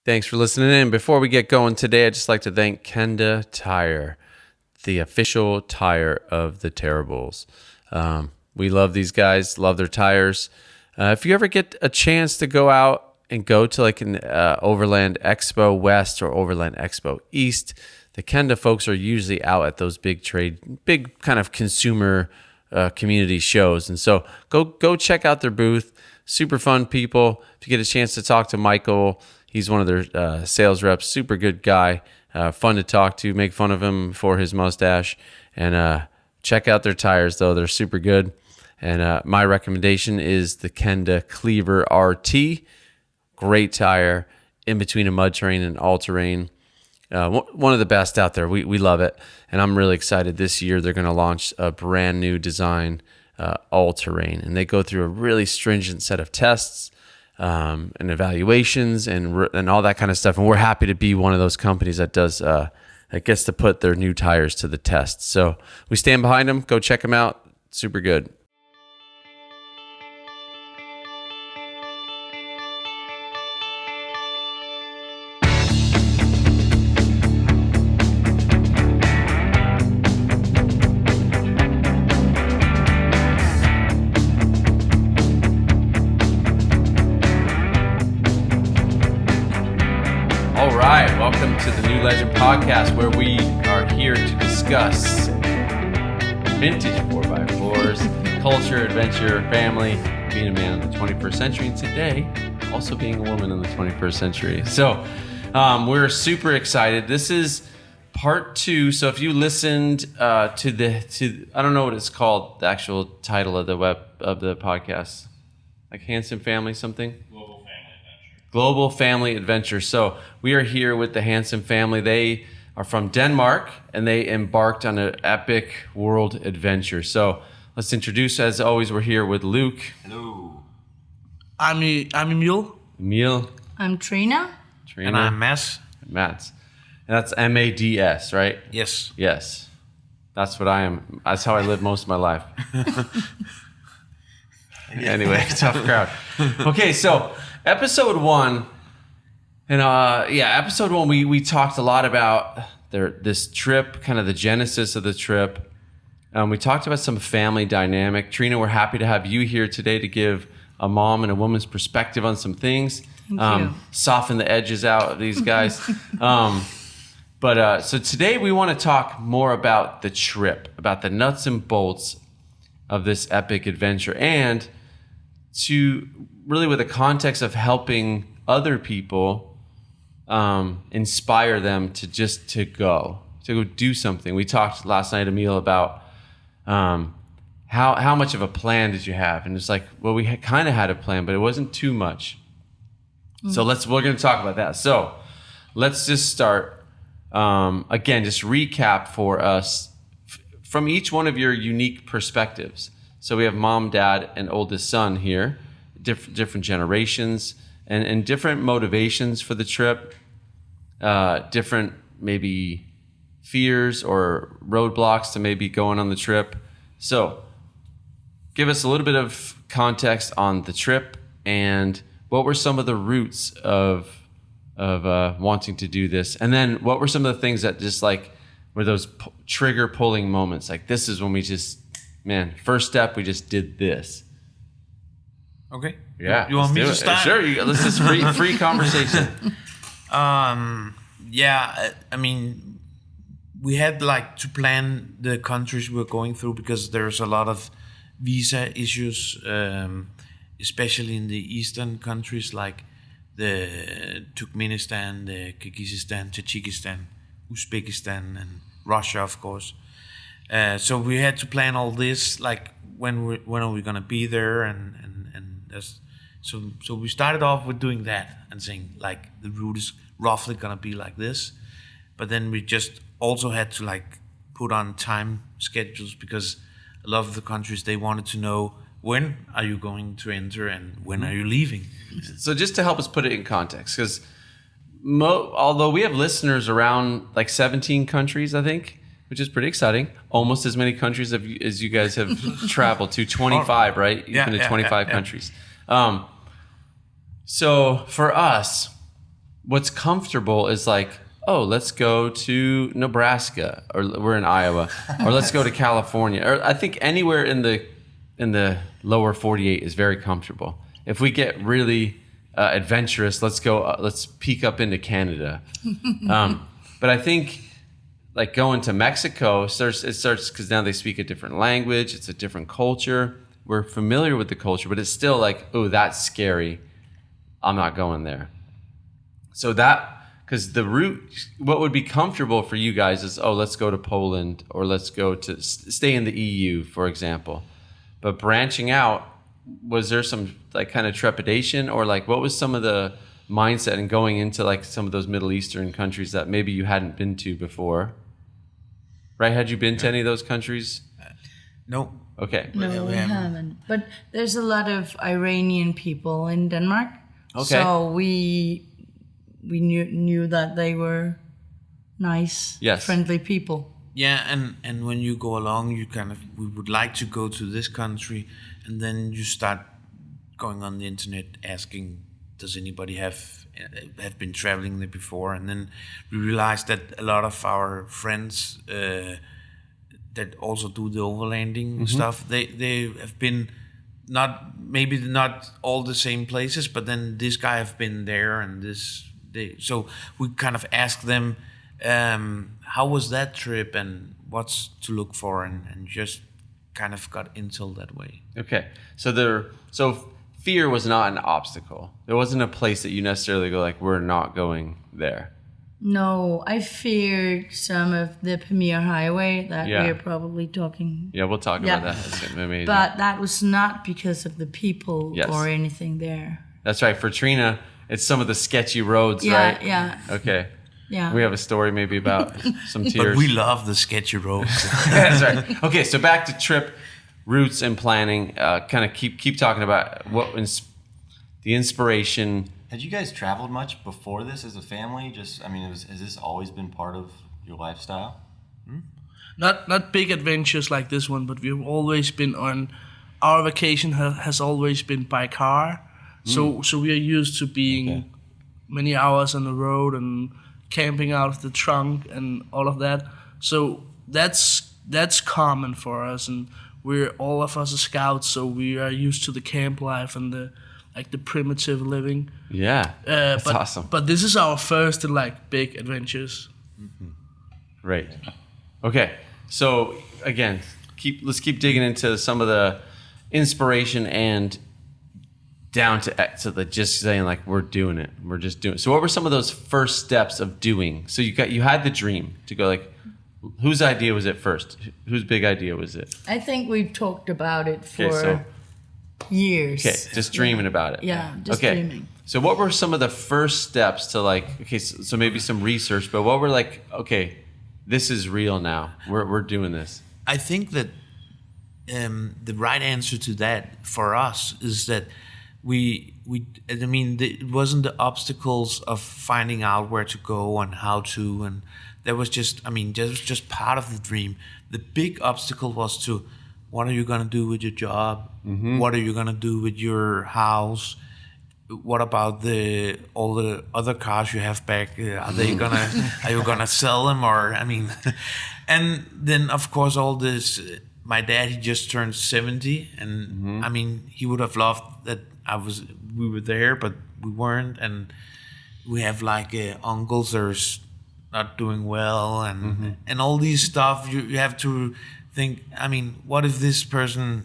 Thanks for listening in. Before we get going today, I'd just like to thank Kenda Tire, the official tire of the Terribles. We love these guys, love their tires. If you ever get a chance to go out and go to like an Overland Expo West or Overland Expo East, the Kenda folks are usually out at those big kind of consumer community shows. And so go check out their booth. Super fun people. If you get a chance to talk to Michael, he's one of their sales reps. Super good guy. Fun to talk to. Make fun of him for his mustache. And check out their tires, though. They're super good. And my recommendation is the Kenda Cleaver RT. Great tire in between a mud terrain and all-terrain. One of the best out there. We love it. And I'm really excited. This year they're going to launch a brand new design, all-terrain. And they go through a really stringent set of tests and evaluations and all that kind of stuff. And we're happy to be one of those companies that does that gets to put their new tires to the test. So we stand behind them. Go check them out. Super good. Welcome to the New Legend Podcast, where we are here to discuss vintage 4x4s, culture, adventure, family, being a man in the 21st century, and today, also being a woman in the 21st century. So we're super excited. This is part 2. So if you listened to I don't know what it's called, the actual title of the podcast, like Hansen Family something? Global Family Adventure. So we are here with the Hansen family. They are from Denmark, and they embarked on an epic world adventure. So let's introduce, as always, we're here with Luke. Hello. I'm Emil. Emil. I'm Trina. And I'm Mads. Mads. And that's Mads, right? Yes. Yes. That's what I am. That's how I live most of my life. Anyway, tough crowd. Okay, so episode 1, and episode 1, we talked a lot about this trip, kind of the genesis of the trip. We talked about some family dynamic. Trina, we're happy to have you here today to give a mom and a woman's perspective on some things. Thank you. Soften the edges out of these guys. So today we want to talk more about the trip, about the nuts and bolts of this epic adventure, and to really with the context of helping other people inspire them to go do something. We talked last night, Emil, about how much of a plan did you have? And it's like, well, we kind of had a plan, but it wasn't too much. So we're going to talk about that. So let's just start, again, just recap for us from each one of your unique perspectives. So we have mom, dad, and oldest son here, different generations, and different motivations for the trip, different maybe fears or roadblocks to maybe going on the trip. So give us a little bit of context on the trip, and what were some of the roots of wanting to do this, and then what were some of the things that just like were those trigger pulling moments? Like, this is when we just, man, first step, we just did this. Okay. Yeah. You want me to start? Sure. Let's just free conversation. Yeah. I mean, we had like to plan the countries we're going through because there's a lot of visa issues, especially in the eastern countries like the Turkmenistan, the Kyrgyzstan, Tajikistan, Uzbekistan, and Russia, of course. So we had to plan all this, like when are we gonna be there, and that's, so we started off with doing that and saying like the route is roughly gonna be like this, but then we just also had to like put on time schedules because a lot of the countries, they wanted to know when are you going to enter and when are you leaving. So just to help us put it in context, because although we have listeners around like 17 countries, I think, which is pretty exciting. Almost as many countries as you guys have traveled to, 25, right? You've been to 25 countries. So for us, what's comfortable is like, oh, let's go to Nebraska, or we're in Iowa, or let's go to California, or I think anywhere in the lower 48 is very comfortable. If we get really adventurous, let's go. Let's peek up into Canada. But I think like going to Mexico it starts because now they speak a different language. It's a different culture. We're familiar with the culture, but it's still like, oh, that's scary. I'm not going there. So because the route, what would be comfortable for you guys is, oh, let's go to Poland, or let's go to stay in the EU, for example. But branching out, was there some like kind of trepidation, or like what was some of the mindset in going into like some of those Middle Eastern countries that maybe you hadn't been to before? Right? Had you been to any of those countries? No. Okay. No, we haven't. But there's a lot of Iranian people in Denmark. Okay. So we knew that they were nice, Yes. friendly people. Yeah, and when you go along, we would like to go to this country, and then you start going on the internet asking, does anybody have been traveling there before? And then we realized that a lot of our friends that also do the overlanding stuff, they have been maybe not all the same places, but then this guy have been there, and so we kind of asked them, how was that trip and what's to look for, and just kind of got intel that way. Okay. So fear was not an obstacle. There wasn't a place that you necessarily go like, we're not going there. No, I feared some of the Pamir Highway that we're probably talking. Yeah, we'll talk about that. That's amazing. But that was not because of the people or anything there. That's right. For Trina, it's some of the sketchy roads, right? Yeah. Okay. Yeah. We have a story maybe about some tears. But we love the sketchy roads. That's right. Okay, so back to trip routes and planning. Kind of keep talking about the inspiration. Had you guys traveled much before this as a family? Has this always been part of your lifestyle? Not big adventures like this one, but we've always been on. Our vacation has always been by car, so we are used to being many hours on the road and camping out of the trunk and all of that. So that's common for us, and all of us are scouts, so we are used to the camp life and the primitive living. Yeah, that's awesome. But this is our first big adventures. Right. Okay. So again, let's keep digging into some of the inspiration and down to the just saying like we're doing it. We're just doing it. So what were some of those first steps of doing? So you had the dream to go like, whose idea was it first? Whose big idea was it? I think we've talked about it for years. Okay, just dreaming about it. Yeah, just dreaming. So what were some of the first steps to so maybe some research, but what were this is real now. We're doing this. I think that the right answer to that for us is that it wasn't the obstacles of finding out where to go and how to, and that was just part of the dream. The big obstacle was to, what are you going to do with your job? Mm-hmm. What are you going to do with your house? What about all the other cars you have back? Are you gonna sell them, or and then of course all this. My dad, he just turned 70, and he would have loved that we were there, but we weren't, and we have uncles that are not doing well, and all these stuff. You have to think. What if this person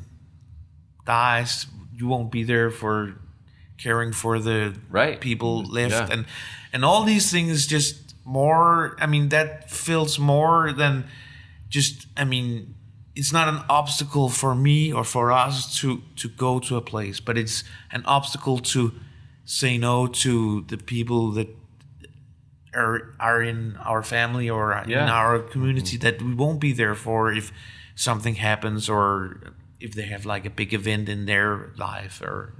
dies? You won't be there for caring for the people left, and all these things. Just more. That feels more than just. It's not an obstacle for me or for us to go to a place, but it's an obstacle to say no to the people that are in our family or in our community that we won't be there for if something happens, or if they have a big event in their life, or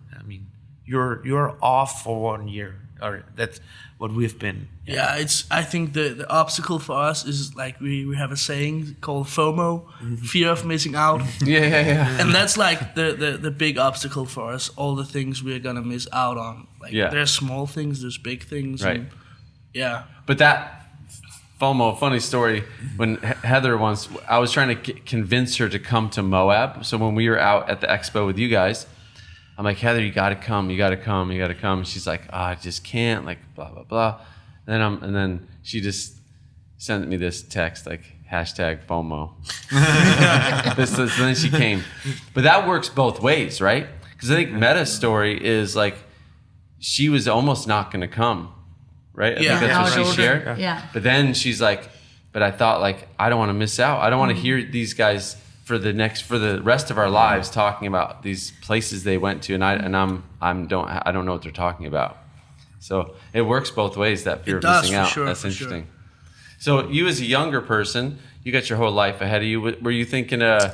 you're off for 1 year, or that's what we've been. Yeah, I think the obstacle for us is we have a saying called FOMO, fear of missing out. Yeah. And that's the big obstacle for us, all the things we're gonna miss out on. There's small things, there's big things. Right. And Yeah. But that FOMO, funny story, when Heather once, I was trying to convince her to come to Moab. So when we were out at the expo with you guys, I'm like, Heather, you got to come. And she's like, I just can't, like, blah, blah, blah. And then she just sent me this text, like, #FOMO. So then she came. But that works both ways, right? Because I think Meta's story is like, she was almost not going to come, right? I think that's what she shared. Yeah. But then she's like, but I thought, like, I don't want to miss out. I don't want to hear these guys for the rest of our lives talking about these places they went to, and I don't know what they're talking about. So it works both ways, that fear of missing out. Sure, that's interesting. Sure. So you, as a younger person, you got your whole life ahead of you. Were you thinking, was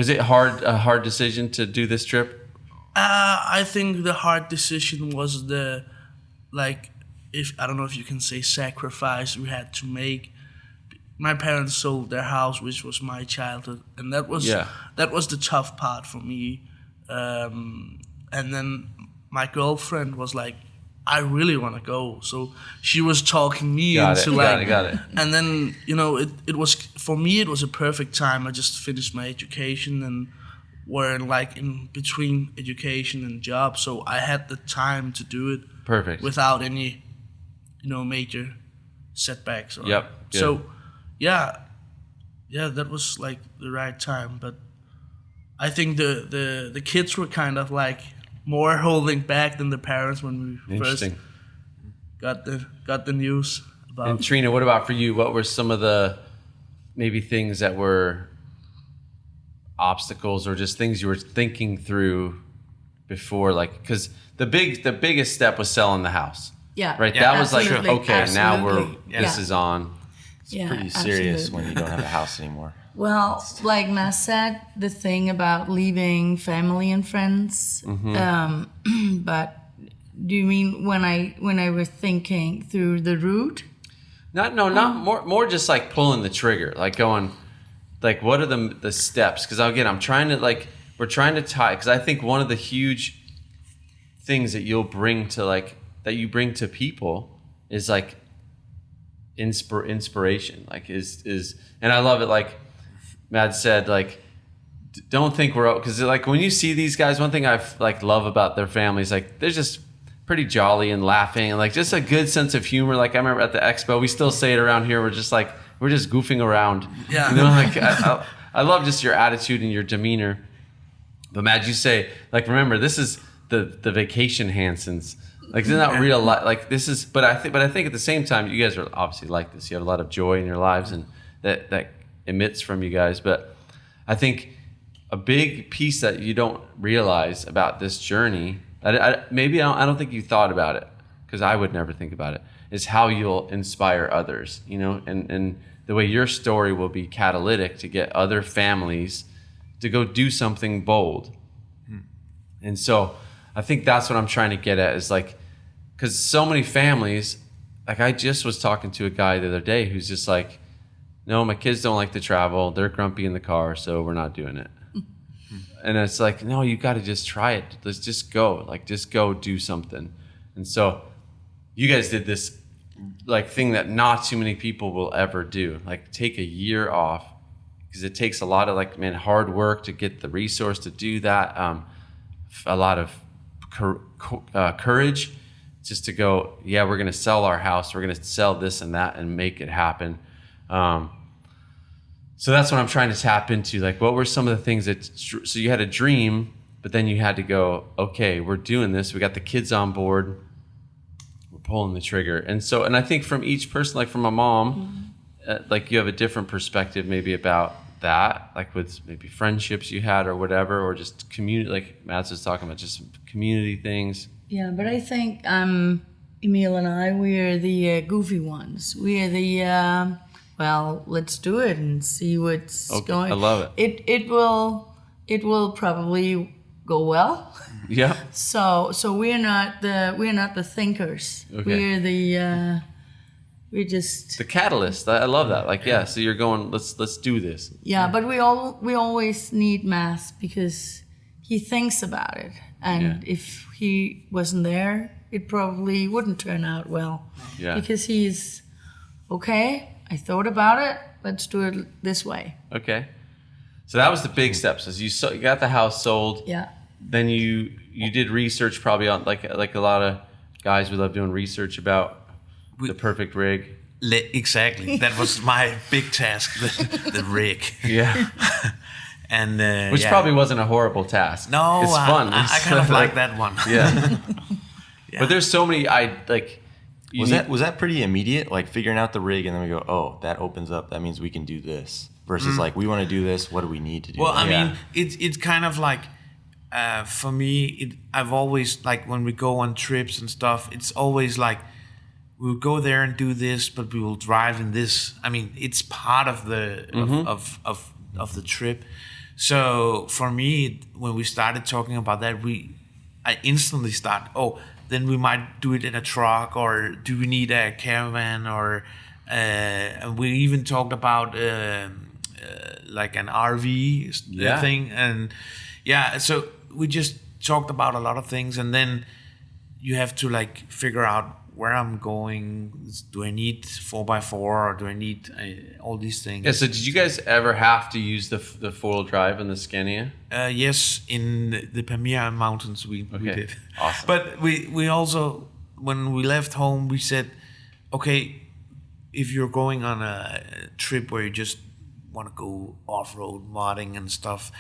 it a hard decision to do this trip? I think the hard decision was I don't know if you can say sacrifice we had to make. My parents sold their house, which was my childhood, and that was the tough part for me. And then my girlfriend was like, I really want to go. So she was talking me into Got it. And then, it was, for me, it was a perfect time. I just finished my education and were in between education and job. So I had the time to do it. Perfect. Without any, major setbacks. Yep. Good. So, yeah, that was like the right time. But I think the kids were kind of like more holding back than the parents when we first got the news about. And Trina, what about for you? What were some of the maybe things that were obstacles or just things you were thinking through before, like, because the biggest step was selling the house. Yeah. Right. Yeah, that was like, okay, now this is on. It's pretty serious when you don't have a house anymore. Well, like Matt said, the thing about leaving family and friends. But do you mean when I was thinking through the route? Not more just like pulling the trigger, like going, like, what are the steps? Because again, we're trying to tie, because I think one of the huge things that you bring to people is like inspiration, like is, and I love it. Like Matt said, like, don't think we're, because like when you see these guys, one thing I love about their families, like they're just pretty jolly and laughing and like just a good sense of humor. Like I remember at the expo, we still say it around here. We're just goofing around. Yeah. Like I love just your attitude and your demeanor. But Matt, you say, like, remember, this is the vacation Hansens. Like, they're not real life. Like, this is, but I think at the same time, you guys are obviously like this. You have a lot of joy in your lives, and that emits from you guys. But I think a big piece that you don't realize about this journey, I don't think you thought about it, because I would never think about it, is how you'll inspire others, and the way your story will be catalytic to get other families to go do something bold. And so I think that's what I'm trying to get at, is like, because so many families, like I just was talking to a guy the other day who's just like, no, my kids don't like to travel. They're grumpy in the car, so we're not doing it. And it's like, no, you got to just try it. Let's just go. Like, just go do something. And so you guys did this like thing that not too many people will ever do. Like, take a year off, because it takes a lot of hard work to get the resource to do that. A lot of courage just to go, yeah, we're going to sell our house. We're going to sell this and that and make it happen. So that's what I'm trying to tap into. Like, what were some of the things so you had a dream, but then you had to go, okay, we're doing this. We got the kids on board. We're pulling the trigger. And I think from each person, like from a mom, like you have a different perspective maybe about that, like with maybe friendships you had or whatever, or just community, like Matt's was talking about, just community things. Yeah, but I think Emil and I, we're the goofy ones. We're the, let's do it and see what's going. I love it. It will probably go well. Yeah. So we're not the thinkers. Okay. We're just the catalyst. I love that. Like, yeah. So you're going, let's do this. Yeah, but we always need Matt, because he thinks about it, and if he wasn't there, it probably wouldn't turn out well. Yeah. Because he's, okay, I thought about it, let's do it this way. Okay. So that was the big steps. As you got the house sold. Yeah. Then you did research probably on like a lot of guys, we love doing research about the perfect rig. Exactly. That was my big task, the rig. Yeah. And which probably wasn't a horrible task. No, it's fun. I kind of like that one. Yeah. But there's so many. Was that pretty immediate? Like figuring out the rig, and then we go, oh, that opens up. That means we can do this. Versus like, we want to do this. What do we need to do? Well, I mean, it's kind of like, for me, I've always, like, when we go on trips and stuff, it's always like, we'll go there and do this, but we will drive in this. I mean, it's part of the of the trip. So for me, when we started talking about that, I instantly start, then we might do it in a truck, or do we need a caravan, or and we even talked about like an RV thing, and so we just talked about a lot of things, and then you have to like figure out where I'm going. Do I need 4x4, or do I need all these things? Yeah. So did you guys ever have to use the 4-wheel drive in the Scania? Yes, in the Pamir Mountains we did. Awesome. But we also, when we left home, we said, okay, if you're going on a trip where you just want to go off-road modding and stuff,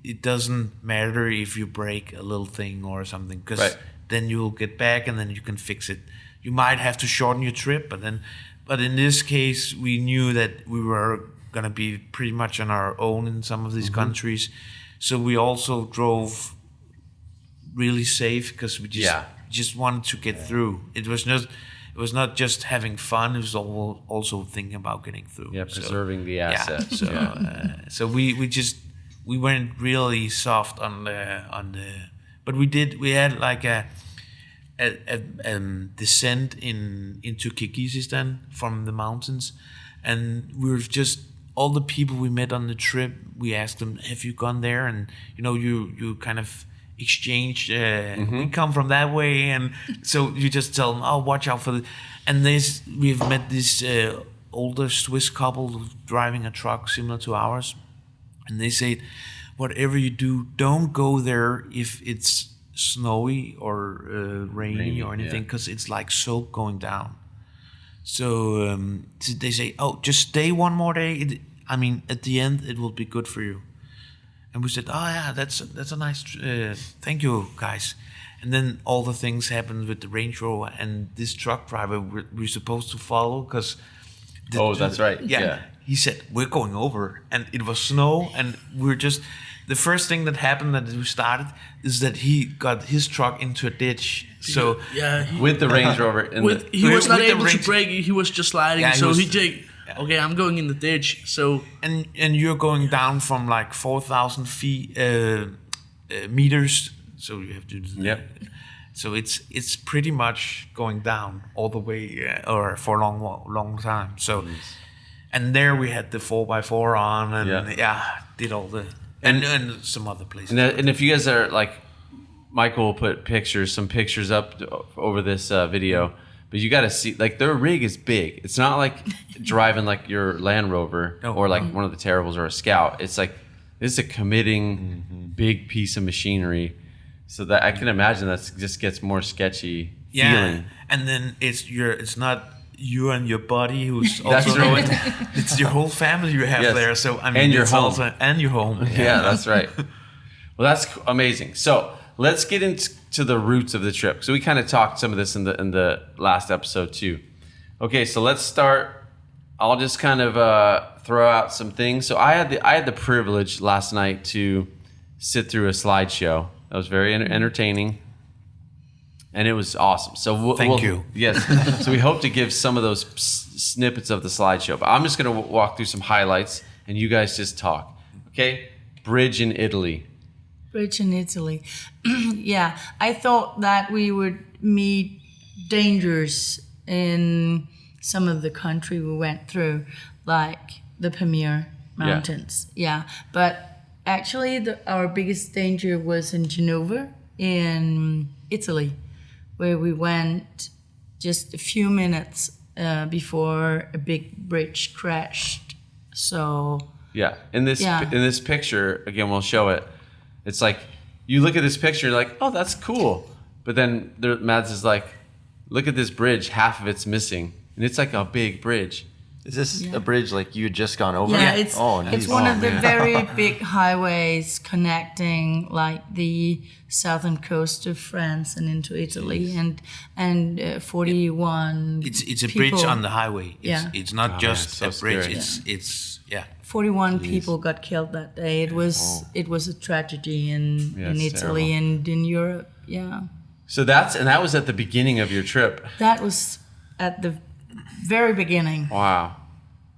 it doesn't matter if you break a little thing or something, because then you'll get back and then you can fix it. You might have to shorten your trip, but in this case, we knew that we were gonna be pretty much on our own in some of these countries, so we also drove really safe, because we just wanted to get through. It was not just having fun; it was also thinking about getting through. Yeah, preserving the asset. So we went really soft on the, but we had like a descent into Tajikistan from the mountains, and we were just, all the people we met on the trip, we asked them, have you gone there? And you kind of exchange, we come from that way, and so you just tell them, watch out for the, and we've met this older Swiss couple driving a truck similar to ours, and they say, whatever you do, don't go there if it's snowy or rainy or anything, because it's like soap going down. So they say, just stay one more day. At the end, it will be good for you. And we said, that's a nice, thank you, guys. And then all the things happened with the Range Rover, and this truck driver we're supposed to follow, because that's right. Yeah. He said, we're going over, and it was snow, and we're just, the first thing that happened that we started is that he got his truck into a ditch. So with the Range Rover, he was not able to brake. He was just sliding. Okay, I'm going in the ditch. So and you're going down from like 4,000 feet meters. So you have to. So it's pretty much going down all the way, or for a long time. So. And there we had the 4x4 on, and did all the and some other places. And if you guys are like, Michael will put some pictures up over this video, but you got to see, like, their rig is big. It's not like driving like your Land Rover or like one of the Terribles or a Scout. It's like, this is a committing big piece of machinery, so that I can imagine that just gets more sketchy feeling. And then it's not you and your buddy who's also going. It's your whole family you have there. So and your home. And your home. Yeah, that's right. Well, that's amazing. So let's get into the roots of the trip. So we kind of talked some of this in the last episode too. Okay, so let's start. I'll just kind of throw out some things. So I had the privilege last night to sit through a slideshow. That was very entertaining. And it was awesome. So thank you. Yes. So we hope to give some of those snippets of the slideshow. But I'm just going to walk through some highlights, and you guys just talk. Okay? Bridge in Italy. Bridge in Italy. Yeah, I thought that we would meet dangers in some of the country we went through, like the Pamir Mountains. Yeah. But actually, our biggest danger was in Genova, in Italy, where we went just a few minutes before a big bridge crashed. So Yeah. In this picture, again, we'll show it. It's like you look at this picture, you're like, oh, that's cool. But then Mads is like, look at this bridge, half of it's missing. And it's like a big bridge. Is this a bridge like you had just gone over? yeah, it's nice. one of the very big highways connecting like the southern coast of France and into Italy, and 41. It's a people, bridge on the highway. It's not just so a bridge. scary. It's 41 people got killed that day. It was a tragedy in it's Italy terrible. and in Europe. Yeah, So that was at the beginning of your trip. that was at the very beginning. Wow.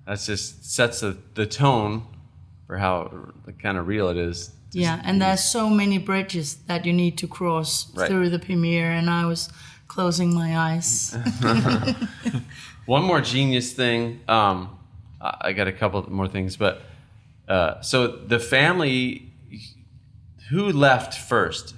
That just sets the tone for how kind of real it is. Yeah, and there's so many bridges that you need to cross through the premiere, and I was closing my eyes. One more genius thing. I got a couple more things, but so the family, who left first?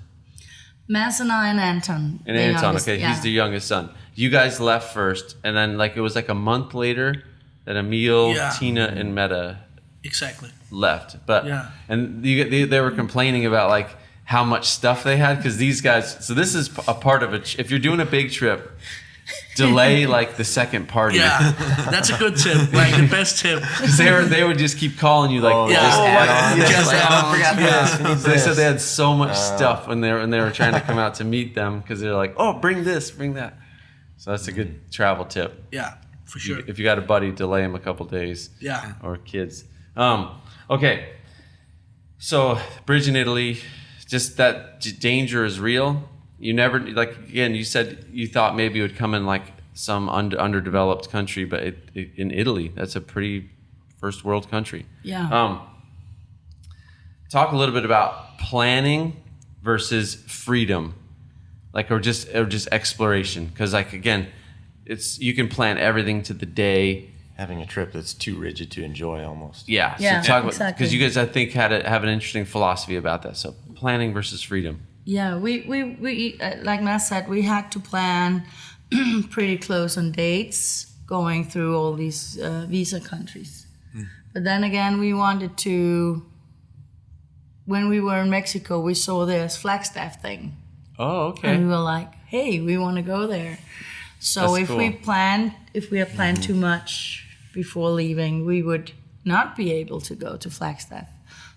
Mads and I and Anton. And the Anton, youngest, okay, yeah. he's the youngest son. You guys left first, and then like it was like a month later that Emil, Tina, and Meta Exactly. left. But Yeah. and they were complaining about like how much stuff they had because these guys. So this is a part of it. If you're doing a big trip, delay like the second party. Yeah, that's a good tip. Like the best tip. Because they would just keep calling you like just add on. Just Like, add oh, on. I forgot this. So they said they had so much stuff when they were trying to come out to meet them because they're like, oh, bring this, bring that. So that's a good travel tip. Yeah, for sure. If you got a buddy, delay him a couple days. Yeah. Or kids. Okay. So bridge in Italy, just that danger is real. You never like again. You said you thought maybe it would come in like some underdeveloped country, but in Italy, that's a pretty first world country. Yeah. Talk a little bit about planning versus freedom, like or just exploration. Because like again, you can plan everything to the day. Having a trip that's too rigid to enjoy almost. Yeah. Yeah, So talk about exactly. because you guys I think have an interesting philosophy about that. So planning versus freedom. Yeah, we like Matt said, we had to plan pretty close on dates going through all these visa countries. But then again, we wanted to. When we were in Mexico, we saw this Flagstaff thing, Oh, okay. and we were like, "Hey, we want to go there." So That's if we had planned too much before leaving, we would not be able to go to Flagstaff.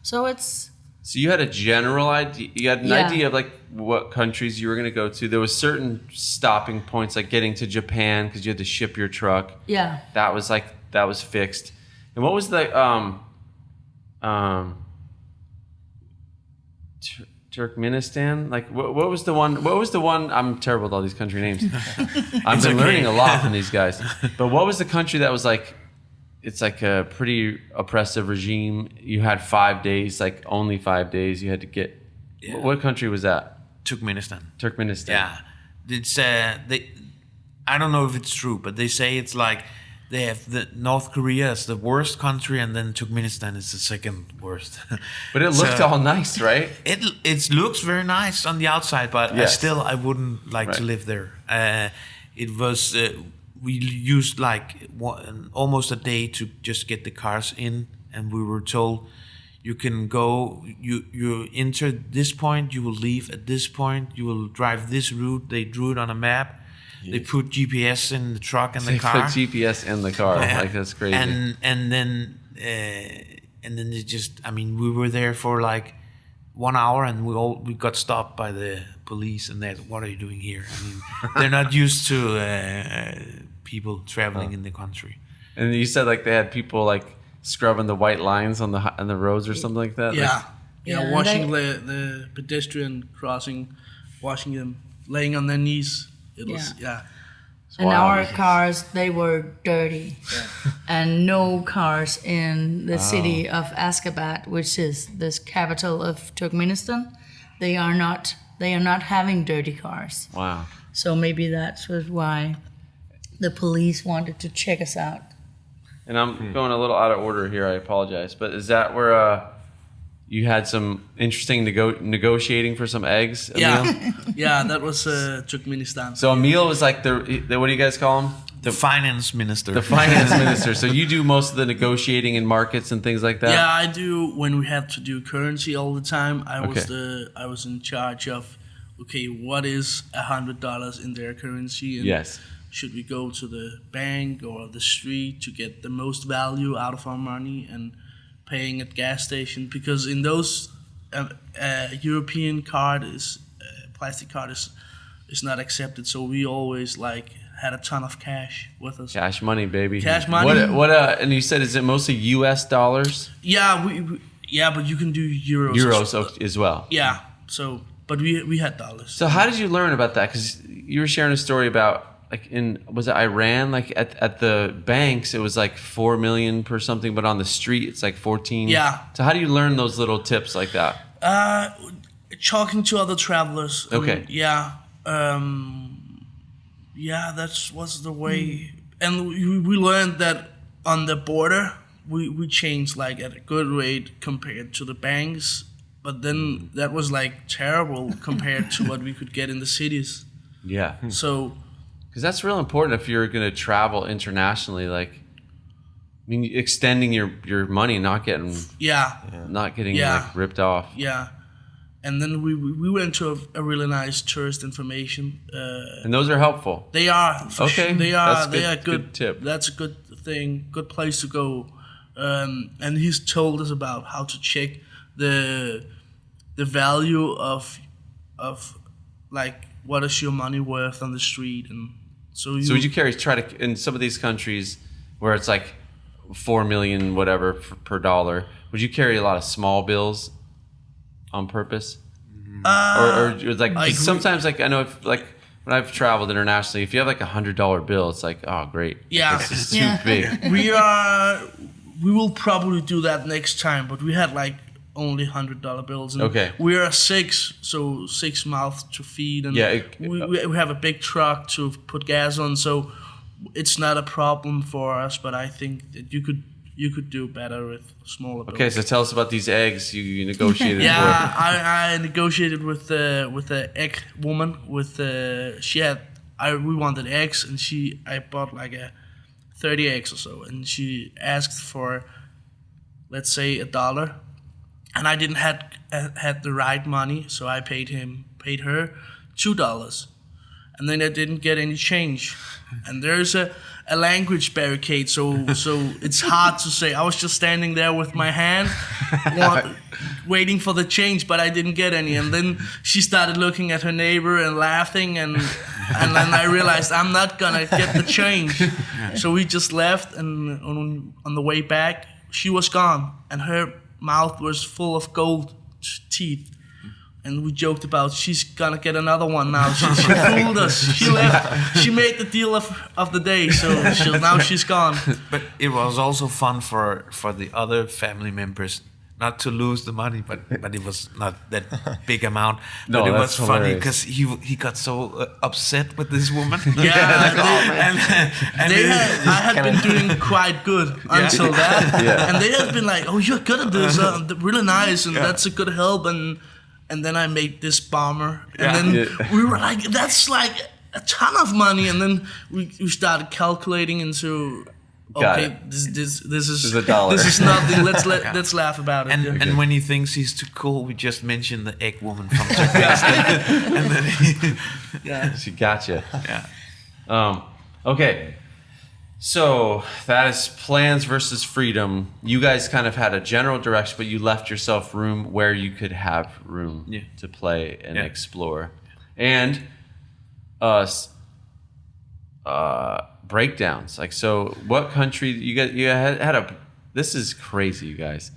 So it's. So you had a general idea. You had an Yeah. idea of like what countries you were going to go to. There was certain stopping points, like getting to Japan because you had to ship your truck. Yeah. That was fixed. And what was the Turkmenistan? Like what was the one? What was the one? I'm terrible with all these country names. I've been learning a lot from these guys. But what was the country that was like? It's like a pretty oppressive regime. You had 5 days, like only 5 days. You had to get. Yeah. What country was that? Turkmenistan. Turkmenistan. Yeah, it's I don't know if it's true, but they say it's like they have the North Korea as the worst country, and then Turkmenistan is the second worst. But it looked all nice, right? It looks very nice on the outside, but Yes. I wouldn't like to Right. live there. It was we used like almost a day to just get the cars in, and we were told you can go. You enter this point, you will leave at this point. You will drive this route. They drew it on a map. Yes. They put GPS in the truck and the They car. put GPS in the car. Like that's crazy. And then they just. I mean, we were there for like 1 hour, and we got stopped by the police, and they said, "What are you doing here?" I mean, they're not used to people traveling in the country. And you said like they had people like scrubbing the white lines on the roads or something like that. Yeah. Like, Yeah, Washing the pedestrian crossing, washing them, laying on their knees. It was, And Wow. our cars, they were dirty. And no cars in the city of Ashgabat, which is this capital of Turkmenistan, they are not having dirty cars. Wow. So maybe that was why the police wanted to check us out. And I'm going a little out of order here. I apologize. But is that where you had some interesting negotiating for some eggs. Emil? Yeah, that was Turkmenistan. So Emil was like the what do you guys call him? The finance minister. The finance minister. So you do most of the negotiating in markets and things like that? Yeah, I do. When we have to do currency all the time, I was in charge of, okay, what is $100 in their currency? And yes. should we go to the bank or the street to get the most value out of our money and paying at gas station? Because in those European card is plastic card is not accepted. So we always like had a ton of cash with us. Cash money, baby. Cash money. What and you said, is it mostly US dollars? Yeah, we but you can do euros. As well. Yeah. So, but we had dollars. So how did you learn about that? Because you were sharing a story about like was it Iran? Like at the banks, it was like 4 million per something, but on the street, it's like 14. Yeah. So how do you learn those little tips like that? Talking to other travelers. Okay. Yeah. Yeah, that was the way. And we learned that on the border, we changed like at a good rate compared to the banks. But then that was like terrible compared to what we could get in the cities. Yeah. So, because that's real important if you're going to travel internationally. Like, I mean, extending your money, not getting like ripped off. Yeah. And then we went to a really nice tourist information. And those are helpful. They are. Okay. They are. That's they are good tip. That's a good thing. Good place to go. And he's told us about how to check the value of like what is your money worth on the street, and so would you try to in some of these countries where it's like 4 million whatever per dollar, would you carry a lot of small bills on purpose? Or like sometimes like I know if like when I've traveled internationally, if you have like $100 bill, it's like, oh great. Yeah. It's just too big. We will probably do that next time, but we had like only $100 bills. And okay. We are 6, so 6 mouths to feed, and we have a big truck to put gas on, so it's not a problem for us. But I think that you could do better with smaller bills. Okay, so tell us about these eggs you negotiated. Yeah, I negotiated with the egg woman. We wanted eggs, and I bought like 30 eggs or so, and she asked for, let's say, $1. And I didn't had the right money, so I paid her $2, and then I didn't get any change. And there's a language barricade, so it's hard to say. I was just standing there with my hand, waiting for the change, but I didn't get any. And then she started looking at her neighbor and laughing, and then I realized I'm not gonna get the change. So we just left, and on the way back, she was gone, and her mouth was full of gold teeth, and we joked about she's gonna get another one now. She fooled us. She left. She made the deal of the day, so now she's gone. But it was also fun for the other family members not to lose the money, but it was not that big amount. No, but it that's was funny hilarious. because he got so upset with this woman. Yeah, I had been doing quite good until that, and they had been like, "Oh, you're good at this, really nice, and that's a good help." And then I made this bomber, and then we were like, "That's like a ton of money," and then we started calculating into. Okay, this is $1. This is nothing. Let's laugh about it. And when he thinks he's too cool, we just mention the egg woman from Turkmenistan, and then She gotcha. yeah. Okay. So that is plans versus freedom. You guys kind of had a general direction, but you left yourself room where you could have room to play and explore. And breakdowns. Like, so what country you had a, this is crazy, you guys.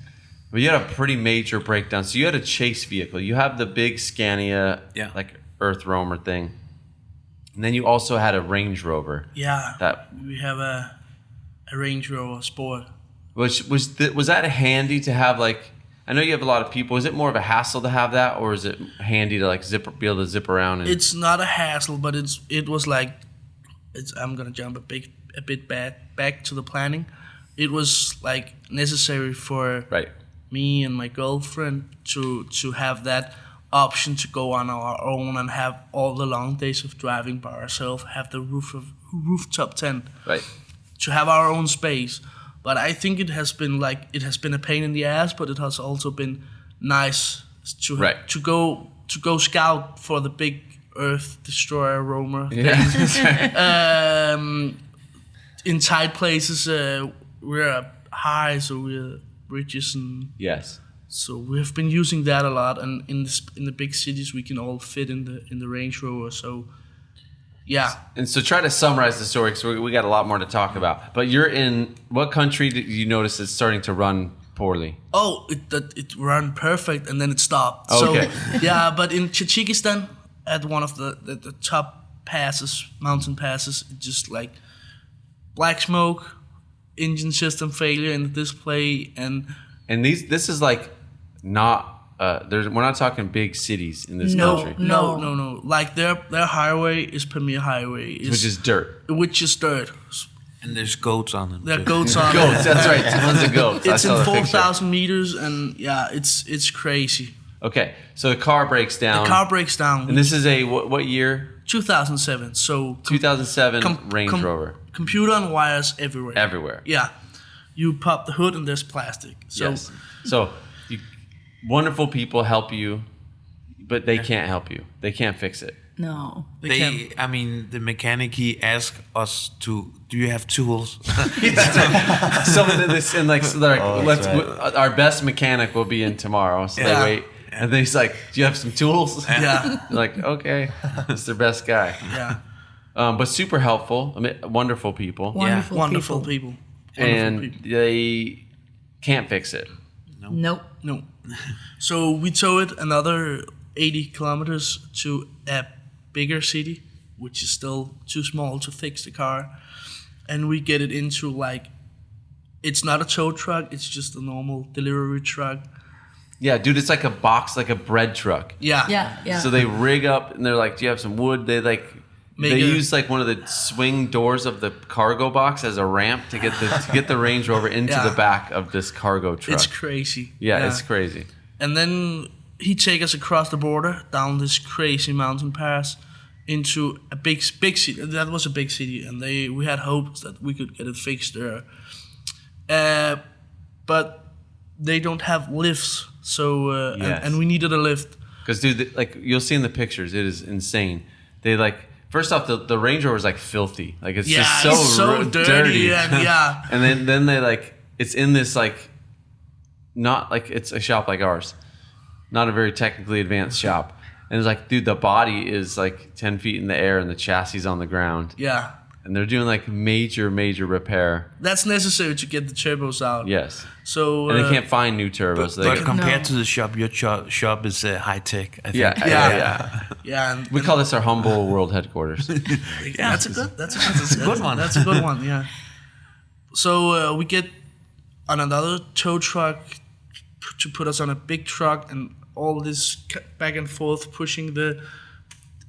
But you had a pretty major breakdown. So you had a chase vehicle. You have the big Scania, like Earth Roamer thing. And then you also had a Range Rover. Yeah. We have a Range Rover Sport. Which was that handy to have? Like, I know you have a lot of people. Is it more of a hassle to have that, or is it handy to like be able to zip around? And it's not a hassle, but it was like, I'm gonna jump a bit back to the planning. It was like necessary for me and my girlfriend to have that option to go on our own and have all the long days of driving by ourselves, have the rooftop tent, Right. to have our own space. But I think it has been a pain in the ass, but it has also been nice to Right. to go scout for the big Earth Destroyer roamer Yeah. in tight places. We're up high, so we're bridges, and Yes. so we have been using that a lot. And in the big cities, we can all fit in the Range Rover. So yeah. And so try to summarize the story because we got a lot more to talk about. But you're in what country did you notice it's starting to run poorly? Oh, it ran perfect and then it stopped. Okay. So yeah, but in Tajikistan, at one of the top passes, mountain passes, it just like black smoke, engine system failure in the display, and this is like not we're not talking big cities in this country. no. Like their highway is Premier Highway, Which is dirt. which is dirt. And there's goats on them. There are too. goats on it. Goats, that's right. Tons of goats. I It's saw in the picture. 4,000 meters, and yeah, it's crazy. Okay, so the car breaks down. The car breaks down. And this is a what year? 2007. So 2007 Range Rover. Computer and wires everywhere. Everywhere. Yeah, you pop the hood and there's plastic. So Yes. So wonderful people help you, but they can't help you. They can't fix it. No. they can. I mean, the mechanic, he asked us do you have tools? Some of this and like, so they're like Oh, let's that's our best mechanic will be in tomorrow. So Yeah. they wait, and then he's like, "Do you have some tools?" Yeah, They're like, "Okay, it's their best guy." yeah. But super helpful. I mean, wonderful people, Wonderful, Wonderful people. people. and Wonderful people. they can't fix it. Nope. No. So we towed another 80 kilometers to a bigger city, which is still too small to fix the car. And we get it into like, it's not a tow truck, it's just a normal delivery truck. Yeah, dude, it's like a box, like a bread truck. Yeah. Yeah. So they rig up and they're like, "Do you have some wood?" They like Make they a- use like one of the swing doors of the cargo box as a ramp to get the Range Rover into Yeah. the back of this cargo truck. It's crazy. yeah, it's crazy. And then he take us across the border down this crazy mountain pass into a big city. That was a big city, and we had hopes that we could get it fixed there. But they don't have lifts, so Yes. and we needed a lift. Because dude, like you'll see in the pictures, it is insane. They like first off the Range Rover is like filthy, like it's Yeah, just so, it's so dirty, and yeah, and then they like it's in this like not like it's a shop like ours, not a very technically advanced shop. And it's like, dude, the body is like 10 feet in the air and the chassis is on the ground. yeah. And they're doing like major repair. That's necessary to get the turbos out. Yes. So And they can't find new turbos. But They- compared No. to the shop, your shop is high tech. I think. yeah, yeah. yeah, and We call this our humble world headquarters. that's a good one. That's a good one. Yeah. So we get on another tow truck to put us on a big truck, and all this back and forth pushing the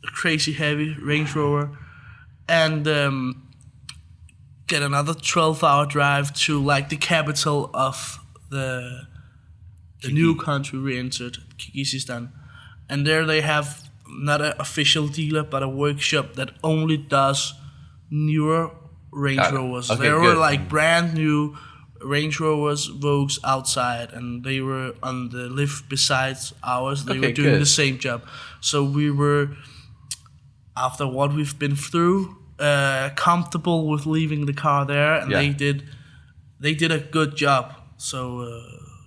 crazy heavy Range Rover, and get another 12-hour drive to like the capital of the new country we entered, Tajikistan, and there they have not an official dealer but a workshop that only does newer Range Got it. Rovers. Okay, There were good. like brand new Range Rovers, Vogues outside, and they were on the lift besides ours. They Okay, were doing good. the same job. So we were, after what we've been through, comfortable with leaving the car there, and Yeah. they did a good job. So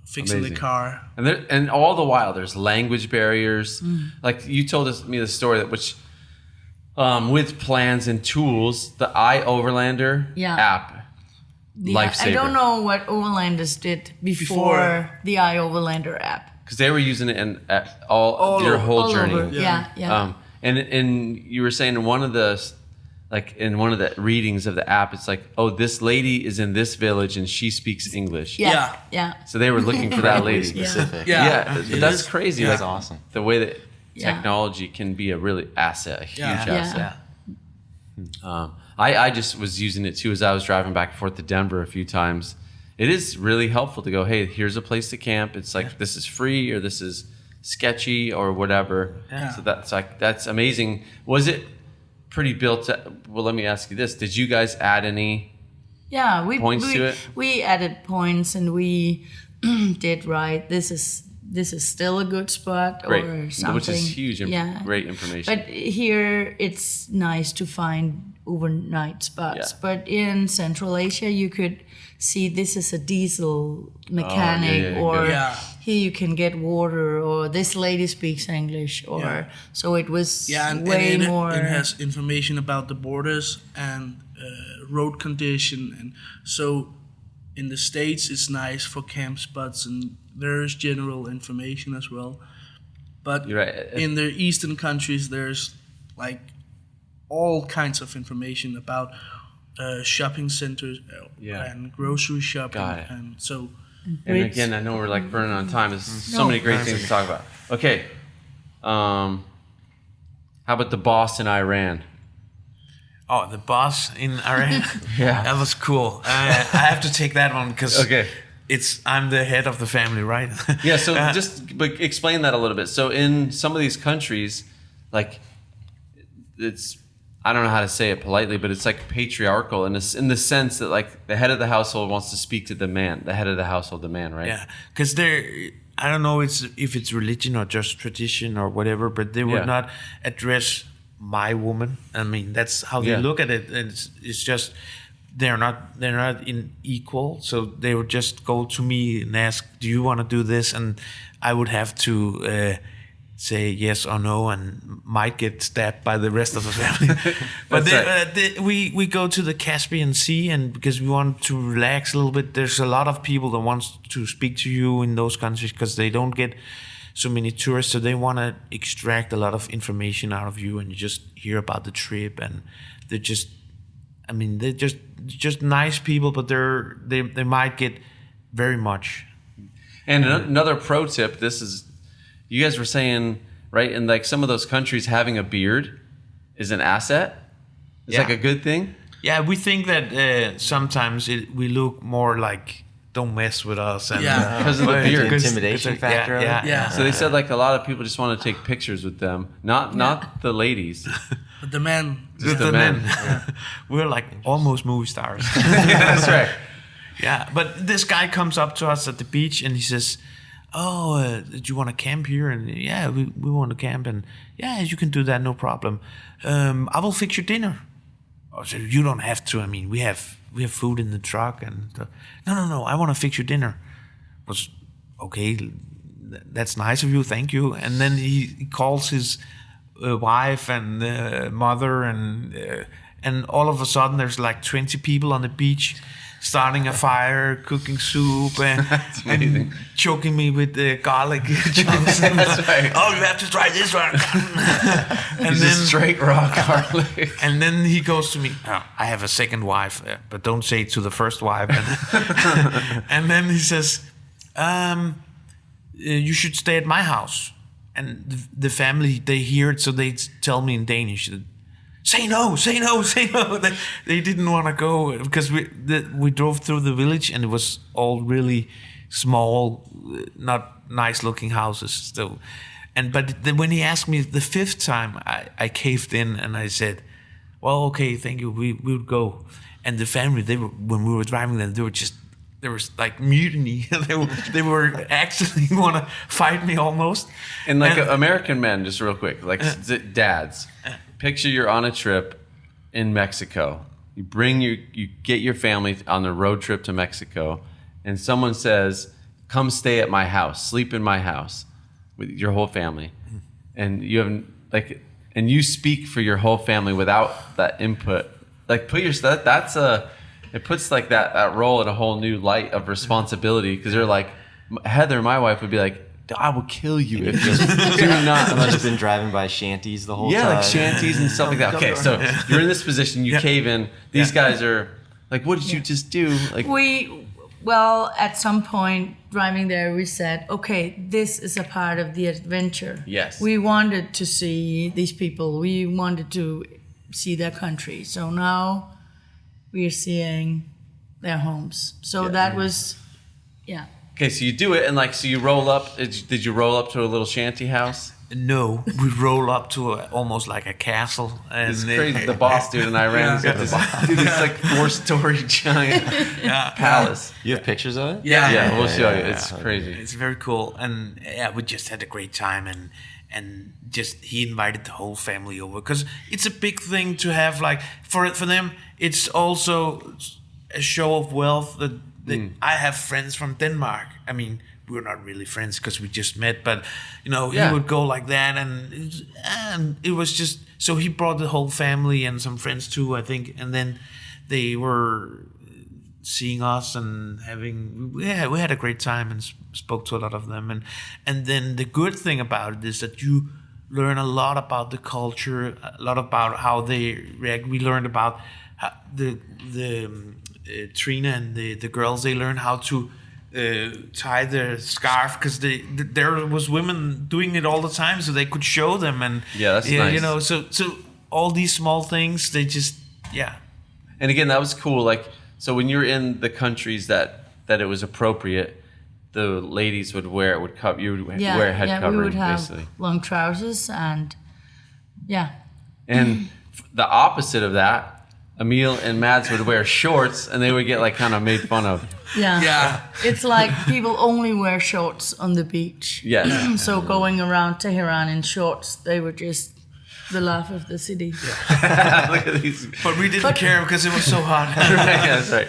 fixing Amazing. the car. And all the while, there's language barriers. Like you told me the story that which, with plans and tools, the iOverlander Yeah. app, I lifesaver. don't know what Overlanders did before the iOverlander app. Because they were using it in all your over. whole All journey. over. Yeah. And you were saying in one of the readings of the app, it's like, oh, this lady is in this village and she speaks English. Yeah. So they were looking for that lady. Specific. Yeah. But that's crazy. That's like, awesome. the way that Yeah. technology can be a really asset, a huge Yeah. asset. I just was using it too as I was driving back and forth to Denver a few times, it is really helpful to go, hey, here's a place to camp. It's like this is free or this is sketchy or whatever. Yeah. So that's amazing. Was it pretty built? Well, let me ask you this: did you guys add any? Yeah, we Points to it? We added points, and we did right. This is still a good spot Great, or something. which is huge. Great information. But here it's nice to find overnight spots. Yeah. But in Central Asia, you could see this is a diesel mechanic, or here you can get water, or this lady speaks English, or so it was way more. It has information about the borders and road condition, and so in the States it's nice for camp spots, and there's general information as well. But You're right. in the Eastern countries, there's like all kinds of information about shopping centers and grocery shopping. Got it. And so, And again, I know we're like burning on time. There's so many great things to talk about. Okay. How about the boss in Iran? Oh, the boss in Iran. That was cool. I have to take that one because I'm the head of the family, right? Yeah. So but explain that a little bit. So in some of these countries, like it's, I don't know how to say it politely, but it's like patriarchal in the sense that like the head of the household wants to speak to the man, the head of the household, the man, right? Yeah, because I don't know if it's religion or just tradition or whatever, but they would not address my woman. I mean, that's how they look at it. And it's just they're not in equal, so they would just go to me and ask, "Do you want to do this?" And I would have to say yes or no, and might get stabbed by the rest of the family. But we go to the Caspian Sea, and because we want to relax a little bit, there's a lot of people that wants to speak to you in those countries because they don't get so many tourists, so they want to extract a lot of information out of you, and you just hear about the trip, and they're just nice people, but they might get very much. And another pro tip, this is, you guys were saying, right, in like some of those countries, having a beard is an asset. It's like a good thing. Yeah, we think that sometimes we look more like, don't mess with us. And, because of the beard. Intimidation factor. Yeah. So they said like a lot of people just want to take pictures with them, not the ladies. but the men. Just the men. We're like almost movie stars. That's right. Yeah, but this guy comes up to us at the beach and he says, "Oh, do you want to camp here?" And we want to camp. And you can do that, no problem. I will fix your dinner. Oh, so you don't have to. I mean, we have food in the truck. And no, I want to fix your dinner. Was okay. That's nice of you. Thank you. And then he calls his wife and mother, and all of a sudden there's like 20 people on the beach, starting a fire, cooking soup, and choking me with the garlic chunks. That's right. Oh, you have to try this one. And then straight raw garlic. And then he goes to me, "Oh, I have a second wife, but don't say it to the first wife." And then he says, "You should stay at my house." And the family, they hear it, so they tell me in Danish, say no. They didn't want to go because we drove through the village and it was all really small, not nice looking houses still. But when he asked me the fifth time, I caved in and I said, "Well, okay, thank you. We would go." And the family, when we were driving them, there was like mutiny. they were actually want to fight me almost. And American men, just real quick, like dads. Picture you're on a trip in Mexico. You get your family on the road trip to Mexico, and someone says, "Come stay at my house, sleep in my house with your whole family," and you haven't and you speak for your whole family without that input. Like it puts like that role in a whole new light of responsibility, because they're like, Heather, my wife, would be like, "I will kill you if you do not." I've just been driving by shanties the whole time. Yeah, like shanties and stuff like that. Okay, so you're in this position, you cave in. These guys are like, "What did you just do?" Like at some point driving there, we said, "Okay, this is a part of the adventure." Yes. We wanted to see these people. We wanted to see their country. So now we are seeing their homes. So that was, yeah. Okay, so you do it, and like, so you roll up. Did you roll up to a little shanty house? No, we roll up to almost like a castle. And It's crazy. The boss dude in Iran has got this, dude, it's like 4-story giant palace. You have pictures of it? Yeah, we'll show you. yeah. It's crazy. It's very cool, and yeah, we just had a great time, and just he invited the whole family over because it's a big thing to have. Like for them, it's also a show of wealth. That I have friends from Denmark. I mean, we're not really friends because we just met, but he would go like that, and it was just so he brought the whole family and some friends too, I think, and then they were seeing us and we had a great time and spoke to a lot of them, and then the good thing about it is that you learn a lot about the culture, a lot about how they react. We learned about how the Trina and the girls, they learn how to tie their scarf because there was women doing it all the time, so they could show them, and that's nice. So all these small things, they just And again, that was cool. Like, so when you're in the countries that it was appropriate, the ladies would wear wear head covering, we would have basically long trousers and And the opposite of that, Emil and Mads would wear shorts, and they would get like kind of made fun of. Yeah. It's like people only wear shorts on the beach. Yes. So going around Tehran in shorts, they were just the laugh of the city. Look at these. But we didn't care because it was so hot. Right, that's right.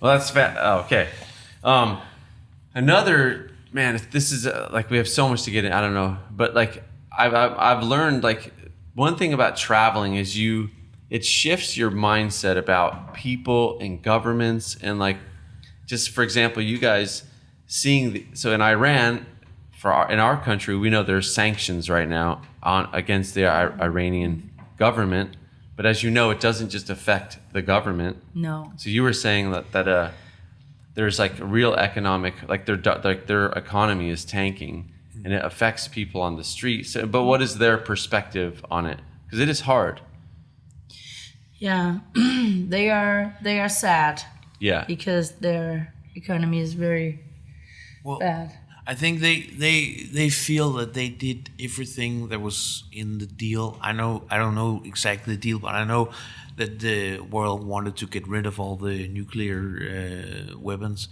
Well, that's okay. Another, man, this is like we have so much to get in. I don't know, but like I've learned, like, one thing about traveling is it shifts your mindset about people and governments, and like, just for example, you guys seeing so in Iran, in our country, we know there's sanctions right now against the Iranian government, but as you know, it doesn't just affect the government. No. So you were saying that there's like a real economic, like their economy is tanking, and it affects people on the street. So, but what is their perspective on it? Because it is hard. Yeah, they are sad. Yeah. Because their economy is very bad. I think they feel that they did everything that was in the deal. I don't know exactly the deal, but I know that the world wanted to get rid of all the nuclear weapons.